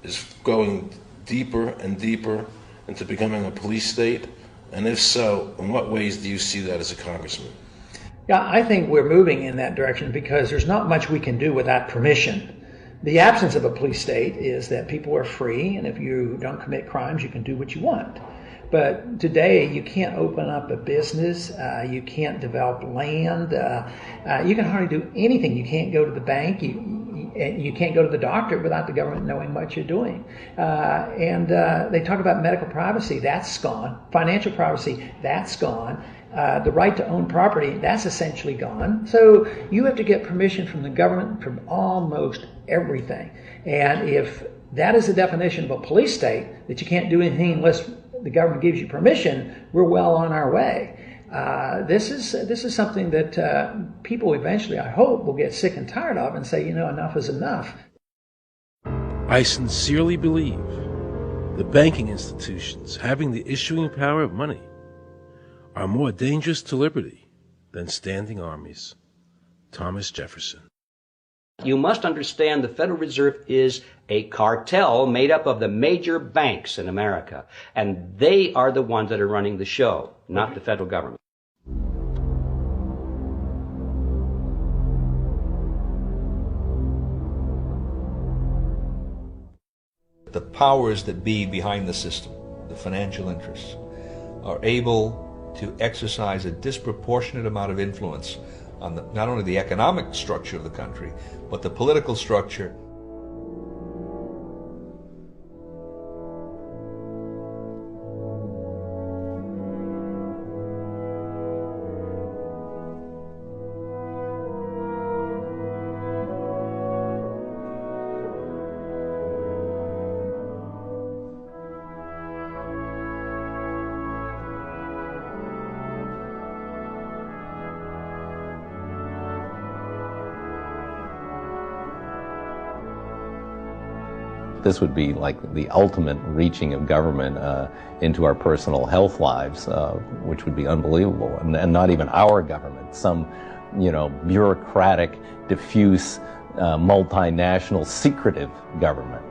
is going deeper and deeper into becoming a police state? And if so, in what ways do you see that as a congressman? Yeah, I think we're moving in that direction because there's not much we can do without permission. The absence of a police state is that people are free, and if you don't commit crimes, you can do what you want. But today, you can't open up a business, you can't develop land, you can hardly do anything. You can't go to the bank, you can't go to the doctor without the government knowing what you're doing. And they talk about medical privacy, that's gone. Financial privacy, that's gone. The right to own property, that's essentially gone. So you have to get permission from the government from almost everything. And if that is the definition of a police state, that you can't do anything unless the government gives you permission, we're well on our way. This is something that people eventually, I hope, will get sick and tired of and say, enough is enough. I sincerely believe the banking institutions having the issuing power of money are more dangerous to liberty than standing armies. Thomas Jefferson. You must understand the Federal Reserve is a cartel made up of the major banks in America, and they are the ones that are running the show, not the federal government. The powers that be behind the system, the financial interests, are able to exercise a disproportionate amount of influence on not only the economic structure of the country, but the political structure. this would be like the ultimate reaching of government into our personal health lives, which would be unbelievable. And not even our government, some, bureaucratic, diffuse, multinational, secretive government.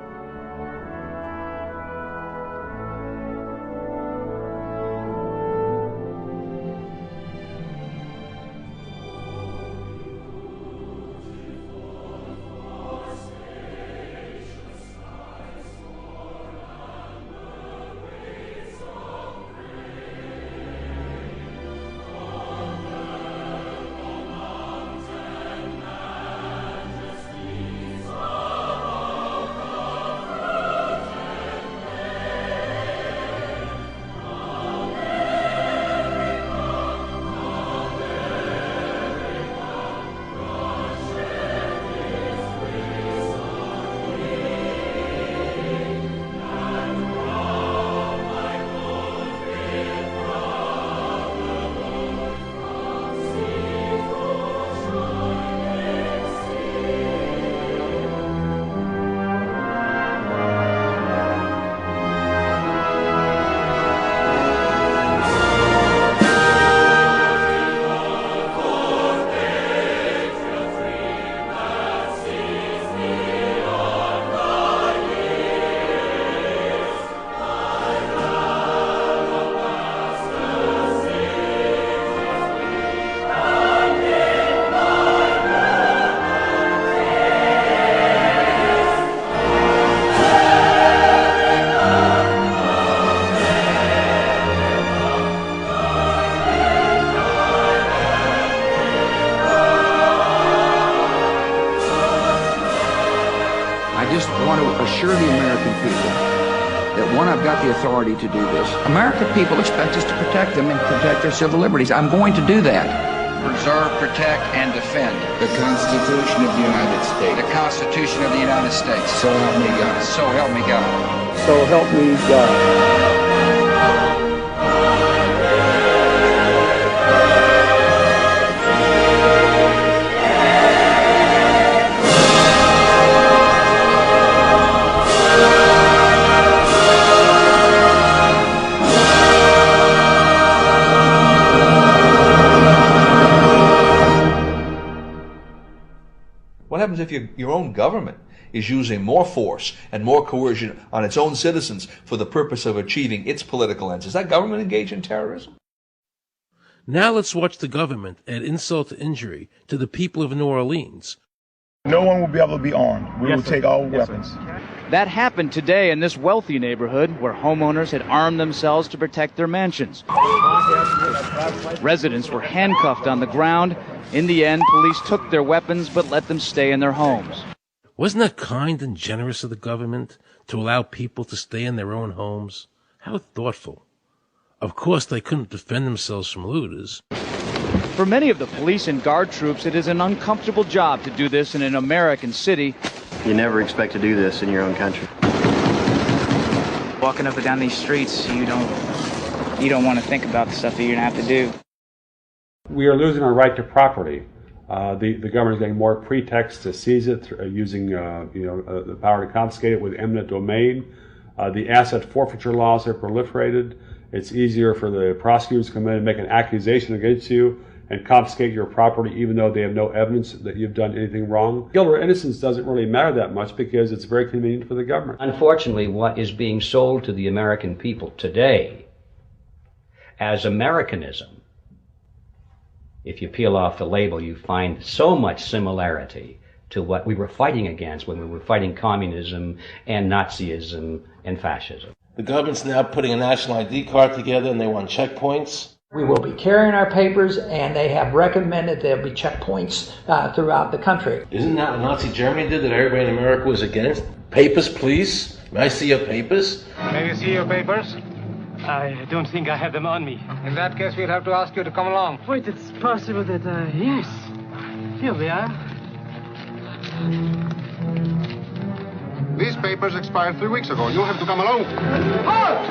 assure the American people that, one, I've got the authority to do this. American people expect us to protect them and protect their civil liberties. I'm going to do that. Preserve, protect, and defend the Constitution of the United States. The Constitution of the United States. So help me God. So help me God. So help me God. What happens if your own government is using more force and more coercion on its own citizens for the purpose of achieving its political ends? Is that government engaged in terrorism? Now let's watch the government add insult to injury to the people of New Orleans. No one will be able to be armed. We will take all weapons. That happened today in this wealthy neighborhood where homeowners had armed themselves to protect their mansions. Residents were handcuffed on the ground. In the end, police took their weapons but let them stay in their homes. Wasn't that kind and generous of the government to allow people to stay in their own homes? How thoughtful. Of course, they couldn't defend themselves from looters. For many of the police and guard troops, it is an uncomfortable job to do this in an American city. You never expect to do this in your own country. Walking up and down these streets, you don't want to think about the stuff that you're going to have to do. We are losing our right to property. The government is getting more pretext to seize it, using the power to confiscate it with eminent domain. The asset forfeiture laws have proliferated. It's easier for the prosecutors to come in and make an accusation against you and confiscate your property even though they have no evidence that you've done anything wrong. Guilt or innocence doesn't really matter that much because it's very convenient for the government. Unfortunately, what is being sold to the American people today as Americanism, if you peel off the label, you find so much similarity to what we were fighting against when we were fighting communism and Nazism and fascism. The government's now putting a national ID card together and they want checkpoints. We will be carrying our papers, and they have recommended there'll be checkpoints throughout the country. Isn't that what Nazi Germany did that everybody in America was against? Papers, please. May I see your papers? May we see your papers? I don't think I have them on me. In that case, we'll have to ask you to come along. Wait, it's possible that, yes. Here we are. These papers expired 3 weeks ago. You'll have to come along. Halt!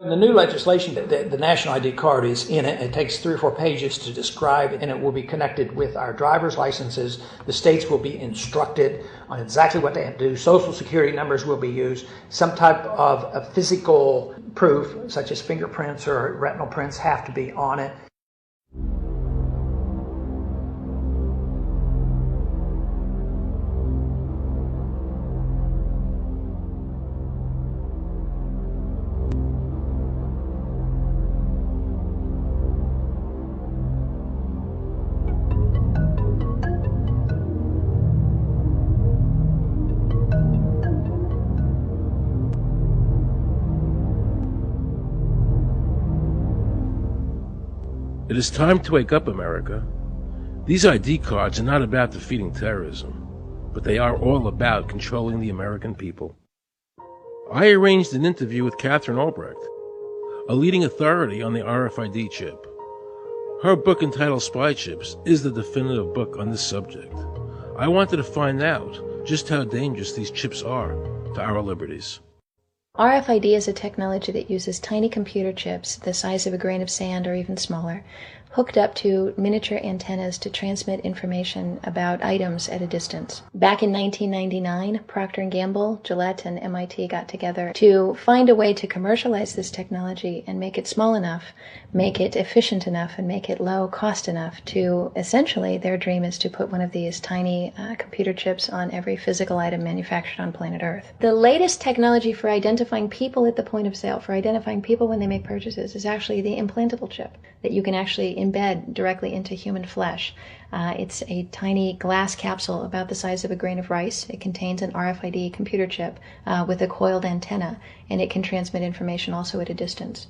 In the new legislation, the national ID card is in it. It takes 3 or 4 pages to describe, and it will be connected with our driver's licenses. The states will be instructed on exactly what they have to do. Social security numbers will be used. Some type of a physical proof, such as fingerprints or retinal prints, have to be on it. It is time to wake up, America. These ID cards are not about defeating terrorism, but they are all about controlling the American people. I arranged an interview with Catherine Albrecht, a leading authority on the RFID chip. Her book entitled Spy Chips is the definitive book on this subject. I wanted to find out just how dangerous these chips are to our liberties. RFID is a technology that uses tiny computer chips the size of a grain of sand or even smaller, hooked up to miniature antennas to transmit information about items at a distance. Back in 1999, Procter & Gamble, Gillette, and MIT got together to find a way to commercialize this technology and make it small enough, make it efficient enough, and make it low cost enough to, essentially, their dream is to put one of these tiny computer chips on every physical item manufactured on planet Earth. The latest technology for identifying people at the point of sale, for identifying people when they make purchases, is actually the implantable chip that you can actually embed directly into human flesh. It's a tiny glass capsule about the size of a grain of rice. It contains an RFID computer chip with a coiled antenna, and it can transmit information also at a distance.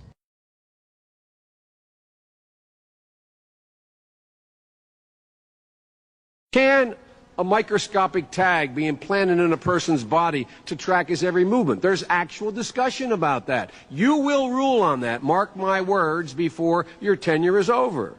Can a microscopic tag be implanted in a person's body to track his every movement? There's actual discussion about that. You will rule on that, mark my words, before your tenure is over.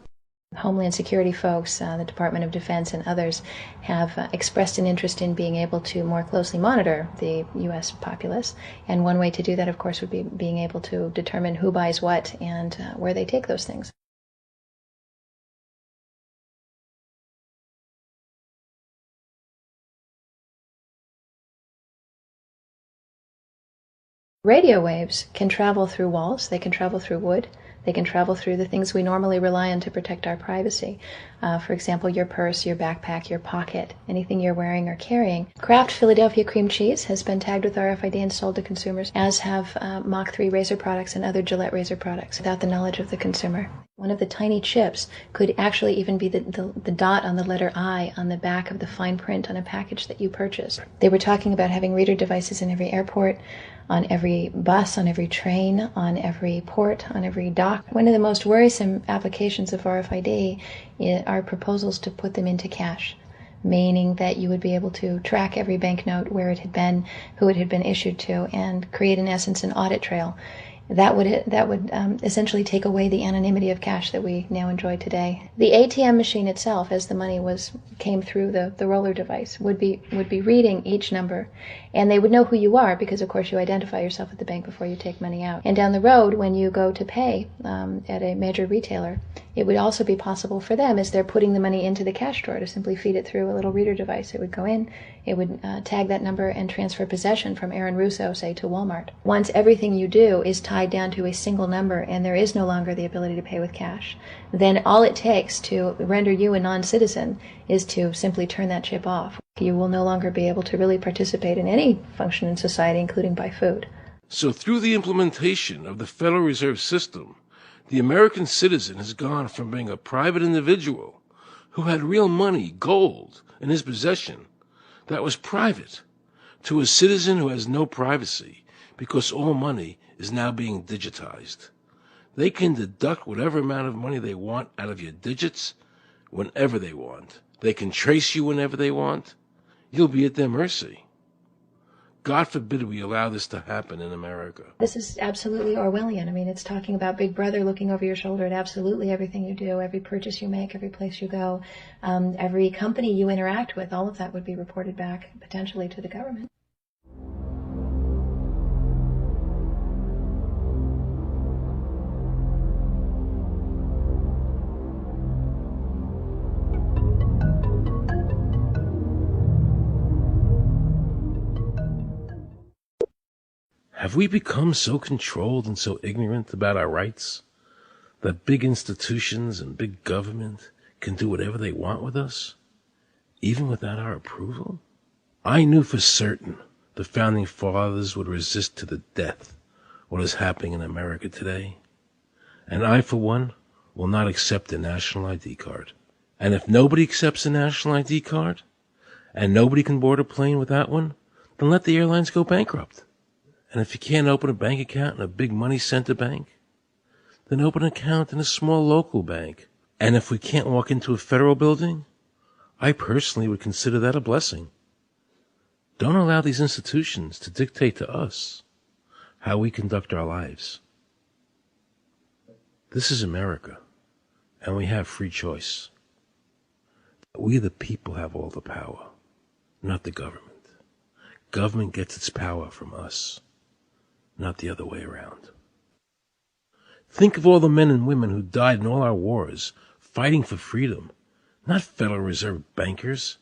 Homeland Security folks, the Department of Defense, and others have expressed an interest in being able to more closely monitor the U.S. populace. And one way to do that, of course, would be being able to determine who buys what and where they take those things. Radio waves can travel through walls, they can travel through wood, they can travel through the things we normally rely on to protect our privacy. For example, your purse, your backpack, your pocket, anything you're wearing or carrying. Kraft Philadelphia cream cheese has been tagged with RFID and sold to consumers, as have Mach 3 razor products and other Gillette razor products, without the knowledge of the consumer. One of the tiny chips could actually even be the dot on the letter I on the back of the fine print on a package that you purchase. They were talking about having reader devices in every airport, on every bus, on every train, on every port, on every dock. One of the most worrisome applications of RFID are proposals to put them into cash, meaning that you would be able to track every banknote, where it had been, who it had been issued to, and create, in essence, an audit trail. That would essentially take away the anonymity of cash that we now enjoy today. The ATM machine itself, as the money came through the roller device, would be reading each number, and they would know who you are because, of course, you identify yourself at the bank before you take money out. And down the road, when you go to pay at a major retailer, it would also be possible for them, as they're putting the money into the cash drawer, to simply feed it through a little reader device. It would go in, it would tag that number and transfer possession from Aaron Russo, say, to Walmart. Once everything you do is tied down to a single number and there is no longer the ability to pay with cash, then all it takes to render you a non-citizen is to simply turn that chip off. You will no longer be able to really participate in any function in society, including buy food. So through the implementation of the Federal Reserve System, the American citizen has gone from being a private individual who had real money, gold, in his possession that was private, to a citizen who has no privacy because all money is now being digitized. They can deduct whatever amount of money they want out of your digits whenever they want. They can trace you whenever they want. You'll be at their mercy. God forbid we allow this to happen in America. This is absolutely Orwellian. I mean, it's talking about Big Brother looking over your shoulder at absolutely everything you do, every purchase you make, every place you go, every company you interact with. All of that would be reported back potentially to the government. Have we become so controlled and so ignorant about our rights that big institutions and big government can do whatever they want with us, even without our approval? I knew for certain the Founding Fathers would resist to the death what is happening in America today. And I, for one, will not accept a national ID card. And if nobody accepts a national ID card, and nobody can board a plane without one, then let the airlines go bankrupt. And if you can't open a bank account in a big money center bank, then open an account in a small local bank. And if we can't walk into a federal building, I personally would consider that a blessing. Don't allow these institutions to dictate to us how we conduct our lives. This is America, and we have free choice. We the people have all the power, not the government. Government gets its power from us, not the other way around. Think of all the men and women who died in all our wars, fighting for freedom, not Federal Reserve bankers.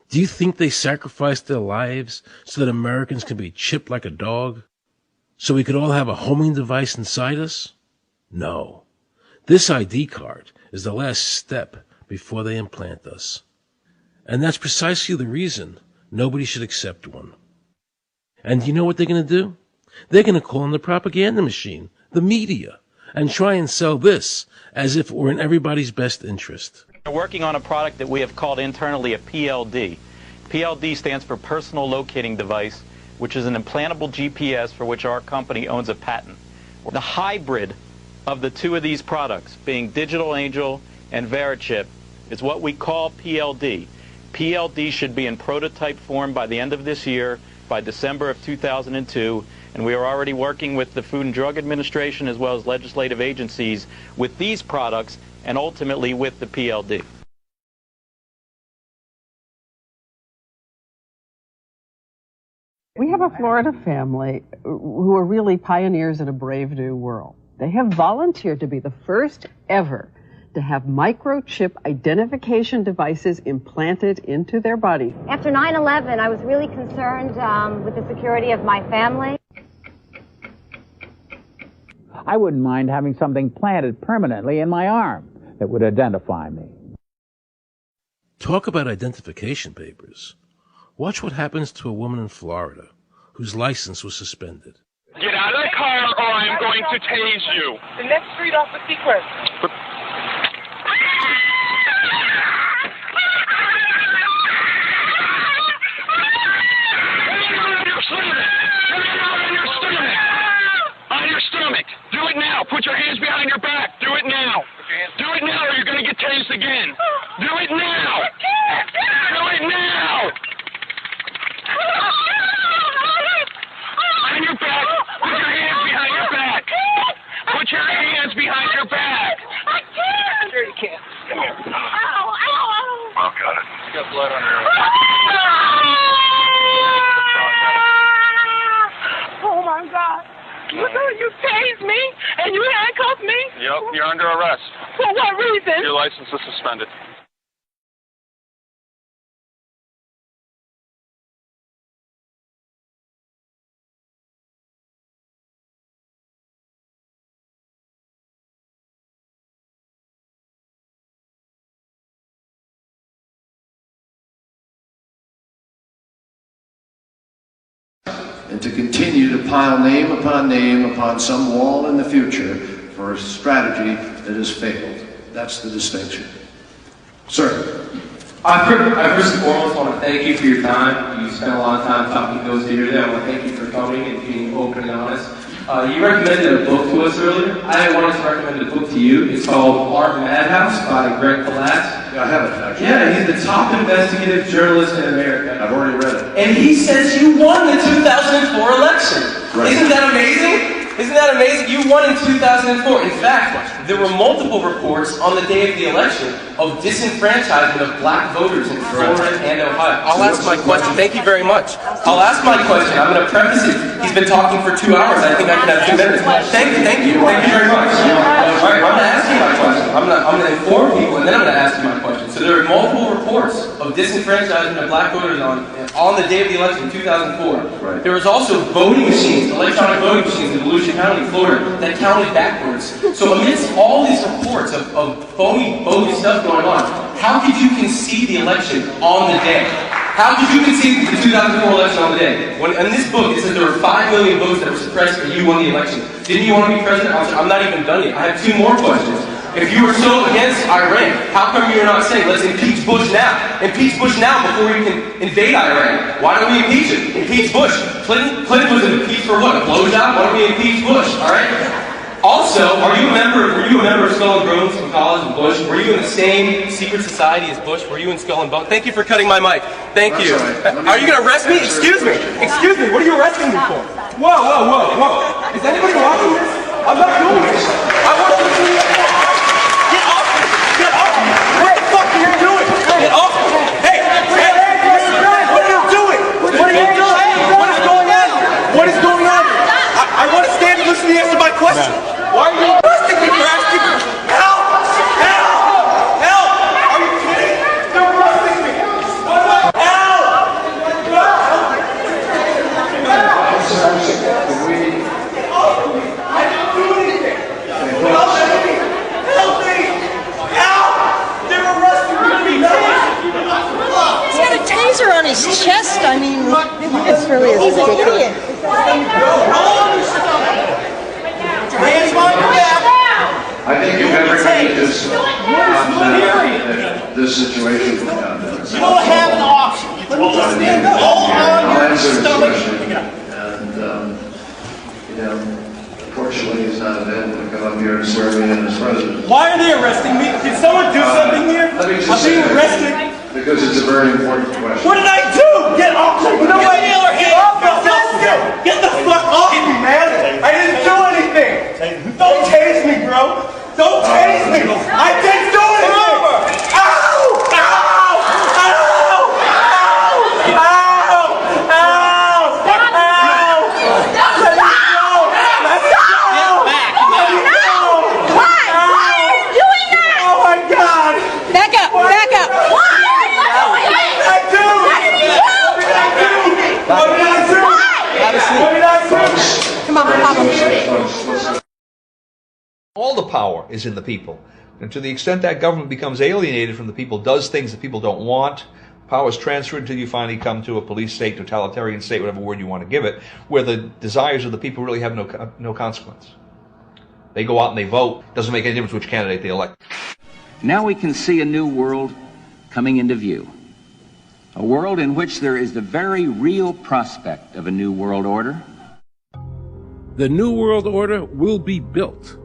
Do you think they sacrificed their lives so that Americans can be chipped like a dog? So we could all have a homing device inside us? No. This ID card is the last step before they implant us. And that's precisely the reason nobody should accept one. And you know what they're going to do? They're going to call on the propaganda machine, the media, and try and sell this as if it were in everybody's best interest. We're working on a product that we have called internally a PLD. PLD stands for Personal Locating Device, which is an implantable GPS for which our company owns a patent. The hybrid of the two of these products, being Digital Angel and Verichip, is what we call PLD. PLD should be in prototype form by the end of this year, by December of 2002, and we are already working with the Food and Drug Administration as well as legislative agencies with these products and ultimately with the PLD. We have a Florida family who are really pioneers in a brave new world. They have volunteered to be the first ever to have microchip identification devices implanted into their body. After 9/11, I was really concerned with the security of my family. I wouldn't mind having something planted permanently in my arm that would identify me. Talk about identification papers. Watch what happens to a woman in Florida whose license was suspended. Get out of the car or I'm going to tase you. The next street off the Seacrest. On your stomach. Do it now. Put your hands behind your back. Do it now. Do it now or you're going to get tased again. Do it now. Do it now. On your back. Put your hands behind your back. Put your hands behind your back. I can't. Sure you can. Come here. Ow, ow. Oh, got it. You got blood on your Oh, my God. You tased me and you handcuffed me? Yep, you're under arrest. For what reason? Your license is suspended. And to continue to pile name upon some wall in the future for a strategy that has failed. That's the distinction. Sir. I first and foremost want to thank you for your time. You spent a lot of time talking to those here today. I want to thank you for coming and being open and honest. You recommended a book to us earlier. I wanted to recommend a book to you. It's called Art Madhouse by Greg Palast. Yeah, I have it, actually. Yeah, he's the top investigative journalist in America. I've already read it. And he says you won the 2004 election. Right. Isn't that amazing? Isn't that amazing? You won in 2004. In fact, there were multiple reports on the day of the election of disenfranchisement of black voters in Florida and Ohio. I'll ask my question. Thank you very much. I'll ask my question. I'm going to preface it. He's been talking for 2 hours. I think I can have 2 minutes. Thank you. Thank you very much. All right, I'm going to ask you my question. I'm going to inform people, and then I'm going to ask you my question. So there are multiple reports of disenfranchisement of black voters on the day of the election in 2004. Right. There was also voting machines, electronic voting machines in Volusia County, Florida, that counted backwards. So amidst all these reports of phony stuff going on, how could you concede the election on the day? How could you concede the 2004 election on the day? When in this book it says there were 5 million votes that were suppressed and you won the election. Didn't you want to be president? I'm not even done yet. I have 2 more questions. If you were so against Iran, how come you're not saying, let's impeach Bush now? Impeach Bush now before we can invade Iran. Why don't we impeach him? Impeach Bush. Clinton was impeached for what? A blowjob? Why don't we impeach Bush? All right? Also, were you a member of Skull and Bones from college with Bush? Were you in the same secret society as Bush? Were you in Skull and Bones? Thank you for cutting my mic. Thank you. Are you going to arrest me? Excuse me. Excuse me. What are you arresting me for? Whoa, whoa, whoa, whoa. Is anybody watching this? I'm not doing this. I want to listen to you. Get off me. Get off me. What the fuck are you doing? Get off me. Hey, hey. What are you doing? What are you doing? What is going on? What is going on? I want to stand and listen to you answer my question. Why are you arresting me for asking me? Help! Help! Help! Are you kidding? They're arresting me! Help! I didn't do anything! Help me! Help me! Help! They're arresting me! He's got a taser on his chest. I mean, this really is ridiculous. Hands on your back! I think if everybody just this situation will come. You don't have an option. Hold on your stomach. And, unfortunately, he's not available to come up here and swear me in as president. Why are they arresting me? Did someone do something here? Let me just I'm say being arrested. Because it's a very important question. What did I do? Get off me! You know what? Get the fuck off me, man! I didn't do anything! Don't tase me, bro! Don't tase me! I didn't do anything! Ow! Ow! Ow! Ow! Ow! Ow! Let me go! Let me go! Let me go! Why? Why are you doing that? Oh my God! Back up! Back up! Why? What did I do? What did I do? What did I do? Come on, Papa. All the power is in the people. And to the extent that government becomes alienated from the people, does things that people don't want, power is transferred until you finally come to a police state, totalitarian state, whatever word you want to give it, where the desires of the people really have no consequence. They go out and they vote. Doesn't make any difference which candidate they elect. Now we can see a new world coming into view. A world in which there is the very real prospect of a new world order. The New World Order will be built.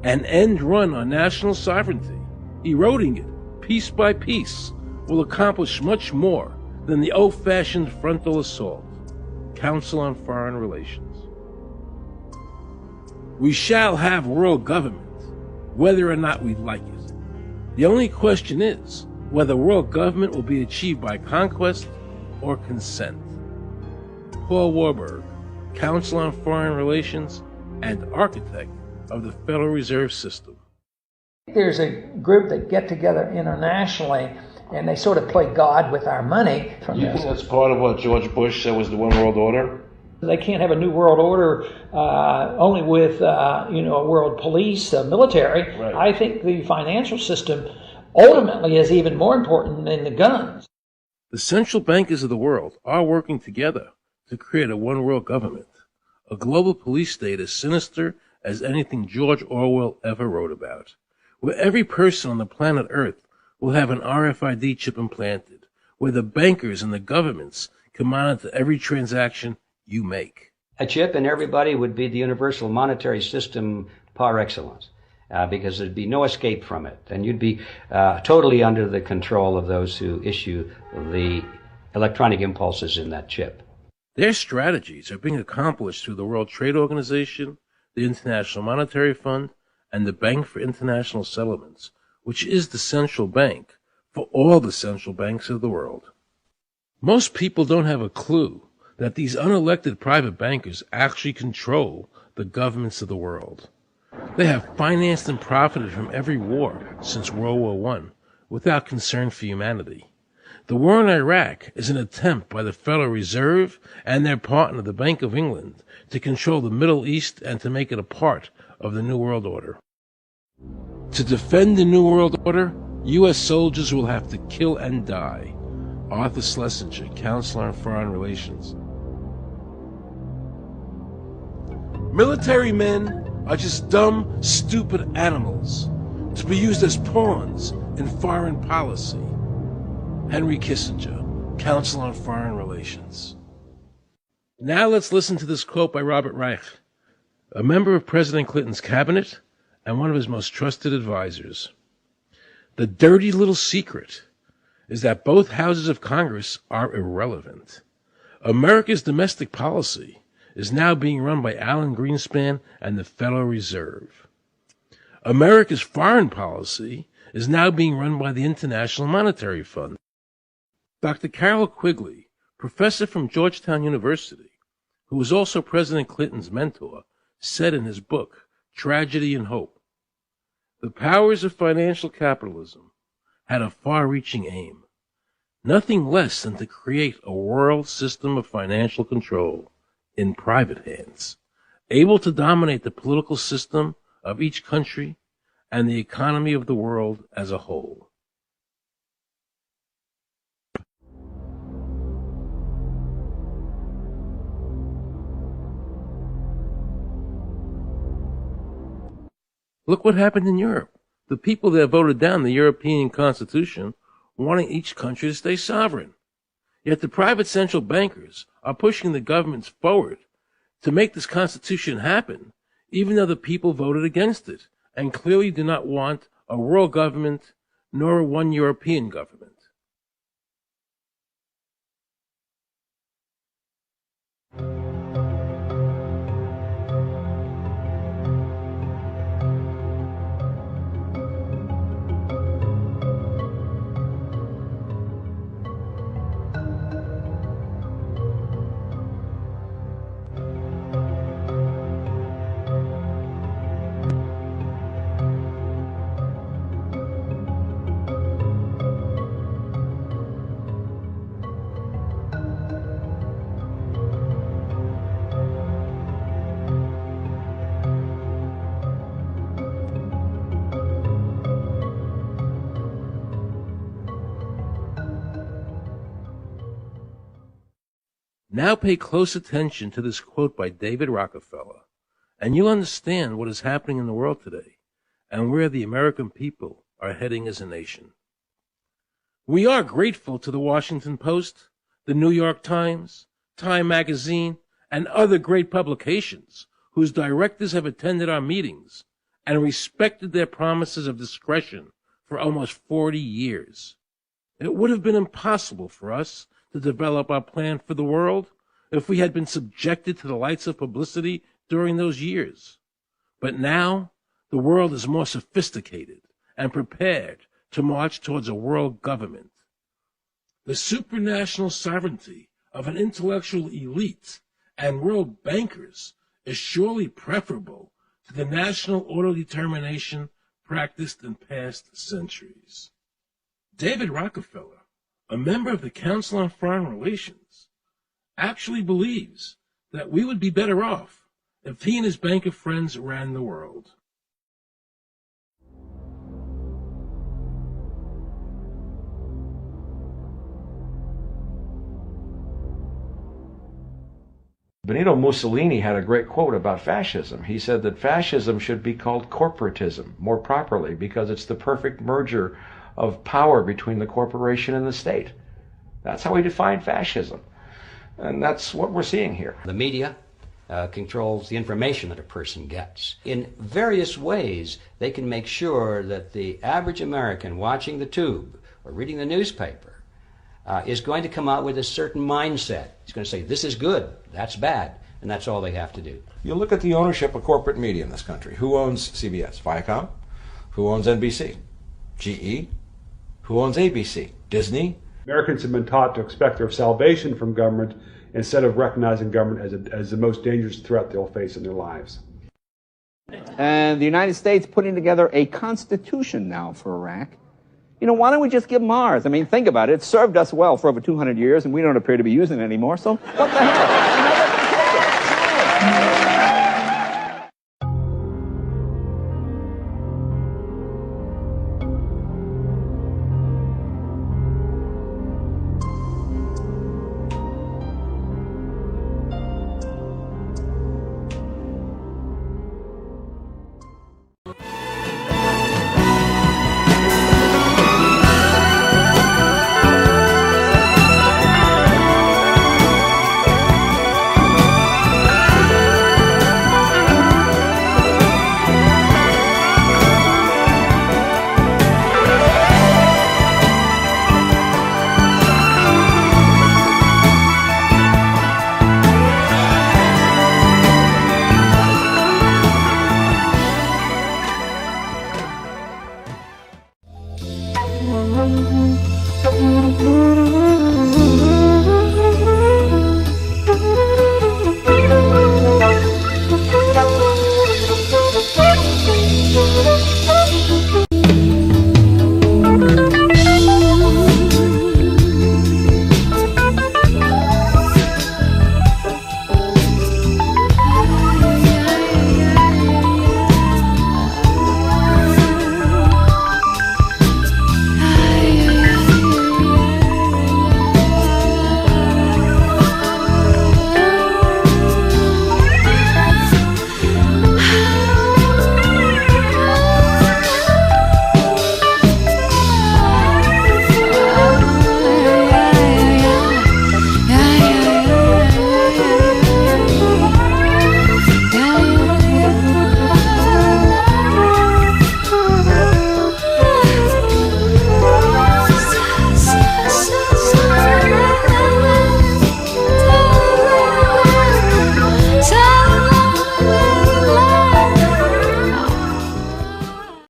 An end run on national sovereignty, eroding it piece by piece, will accomplish much more than the old-fashioned frontal assault. Council on Foreign Relations. We shall have world government, whether or not we like it. The only question is whether world government will be achieved by conquest or consent. Paul Warburg, Council on Foreign Relations and architect of the Federal Reserve System. There's a group that get together internationally and they sort of play God with our money. Do you think that's part of what George Bush said was the one world order? They can't have a new world order only with a world police, military. Right. I think the financial system ultimately is even more important than the guns. The central bankers of the world are working together to create a one world government, a global police state as sinister as anything George Orwell ever wrote about, where every person on the planet Earth will have an RFID chip implanted, where the bankers and the governments can monitor every transaction you make. A chip in everybody would be the universal monetary system par excellence, because there'd be no escape from it, and you'd be totally under the control of those who issue the electronic impulses in that chip. Their strategies are being accomplished through the World Trade Organization, the International Monetary Fund, and the Bank for International Settlements, which is the central bank for all the central banks of the world. Most people don't have a clue that these unelected private bankers actually control the governments of the world. They have financed and profited from every war since World War I, without concern for humanity. The war in Iraq is an attempt by the Federal Reserve and their partner, the Bank of England, to control the Middle East and to make it a part of the New World Order. To defend the New World Order, U.S. soldiers will have to kill and die. Arthur Schlesinger, Counselor on Foreign Relations. Military men are just dumb, stupid animals to be used as pawns in foreign policy. Henry Kissinger, Counselor on Foreign Relations. Now let's listen to this quote by Robert Reich, a member of President Clinton's cabinet and one of his most trusted advisors. The dirty little secret is that both houses of Congress are irrelevant. America's domestic policy is now being run by Alan Greenspan and the Federal Reserve. America's foreign policy is now being run by the International Monetary Fund. Dr. Carol Quigley, professor from Georgetown University, who was also President Clinton's mentor, said in his book, Tragedy and Hope, the powers of financial capitalism had a far-reaching aim, nothing less than to create a world system of financial control in private hands, able to dominate the political system of each country and the economy of the world as a whole. Look what happened in Europe. The people that voted down the European Constitution wanting each country to stay sovereign. Yet the private central bankers are pushing the governments forward to make this Constitution happen, even though the people voted against it and clearly do not want a world government nor one European government. Now pay close attention to this quote by David Rockefeller, and you'll understand what is happening in the world today and where the American people are heading as a nation. We are grateful to the Washington Post, the New York Times, Time Magazine, and other great publications whose directors have attended our meetings and respected their promises of discretion for almost 40 years. It would have been impossible for us to develop our plan for the world if we had been subjected to the lights of publicity during those years. But now, the world is more sophisticated and prepared to march towards a world government. The supranational sovereignty of an intellectual elite and world bankers is surely preferable to the national autodetermination practiced in past centuries. David Rockefeller, a member of the Council on Foreign Relations, actually believes that we would be better off if he and his bank of friends ran the world. Benito Mussolini had a great quote about fascism. He said that fascism should be called corporatism more properly because it's the perfect merger of power between the corporation and the state. That's how we define fascism. And that's what we're seeing here. The media controls the information that a person gets. In various ways, they can make sure that the average American watching the tube or reading the newspaper is going to come out with a certain mindset. He's going to say, this is good, that's bad, and that's all they have to do. You look at the ownership of corporate media in this country. Who owns CBS? Viacom? Who owns NBC? GE? Who owns ABC? Disney? Americans have been taught to expect their salvation from government instead of recognizing government as the most dangerous threat they'll face in their lives. And the United States putting together a constitution now for Iraq You know, why don't we just give Mars? I mean, think about it. It served us well for over 200 years, and we don't appear to be using it anymore, so what the hell?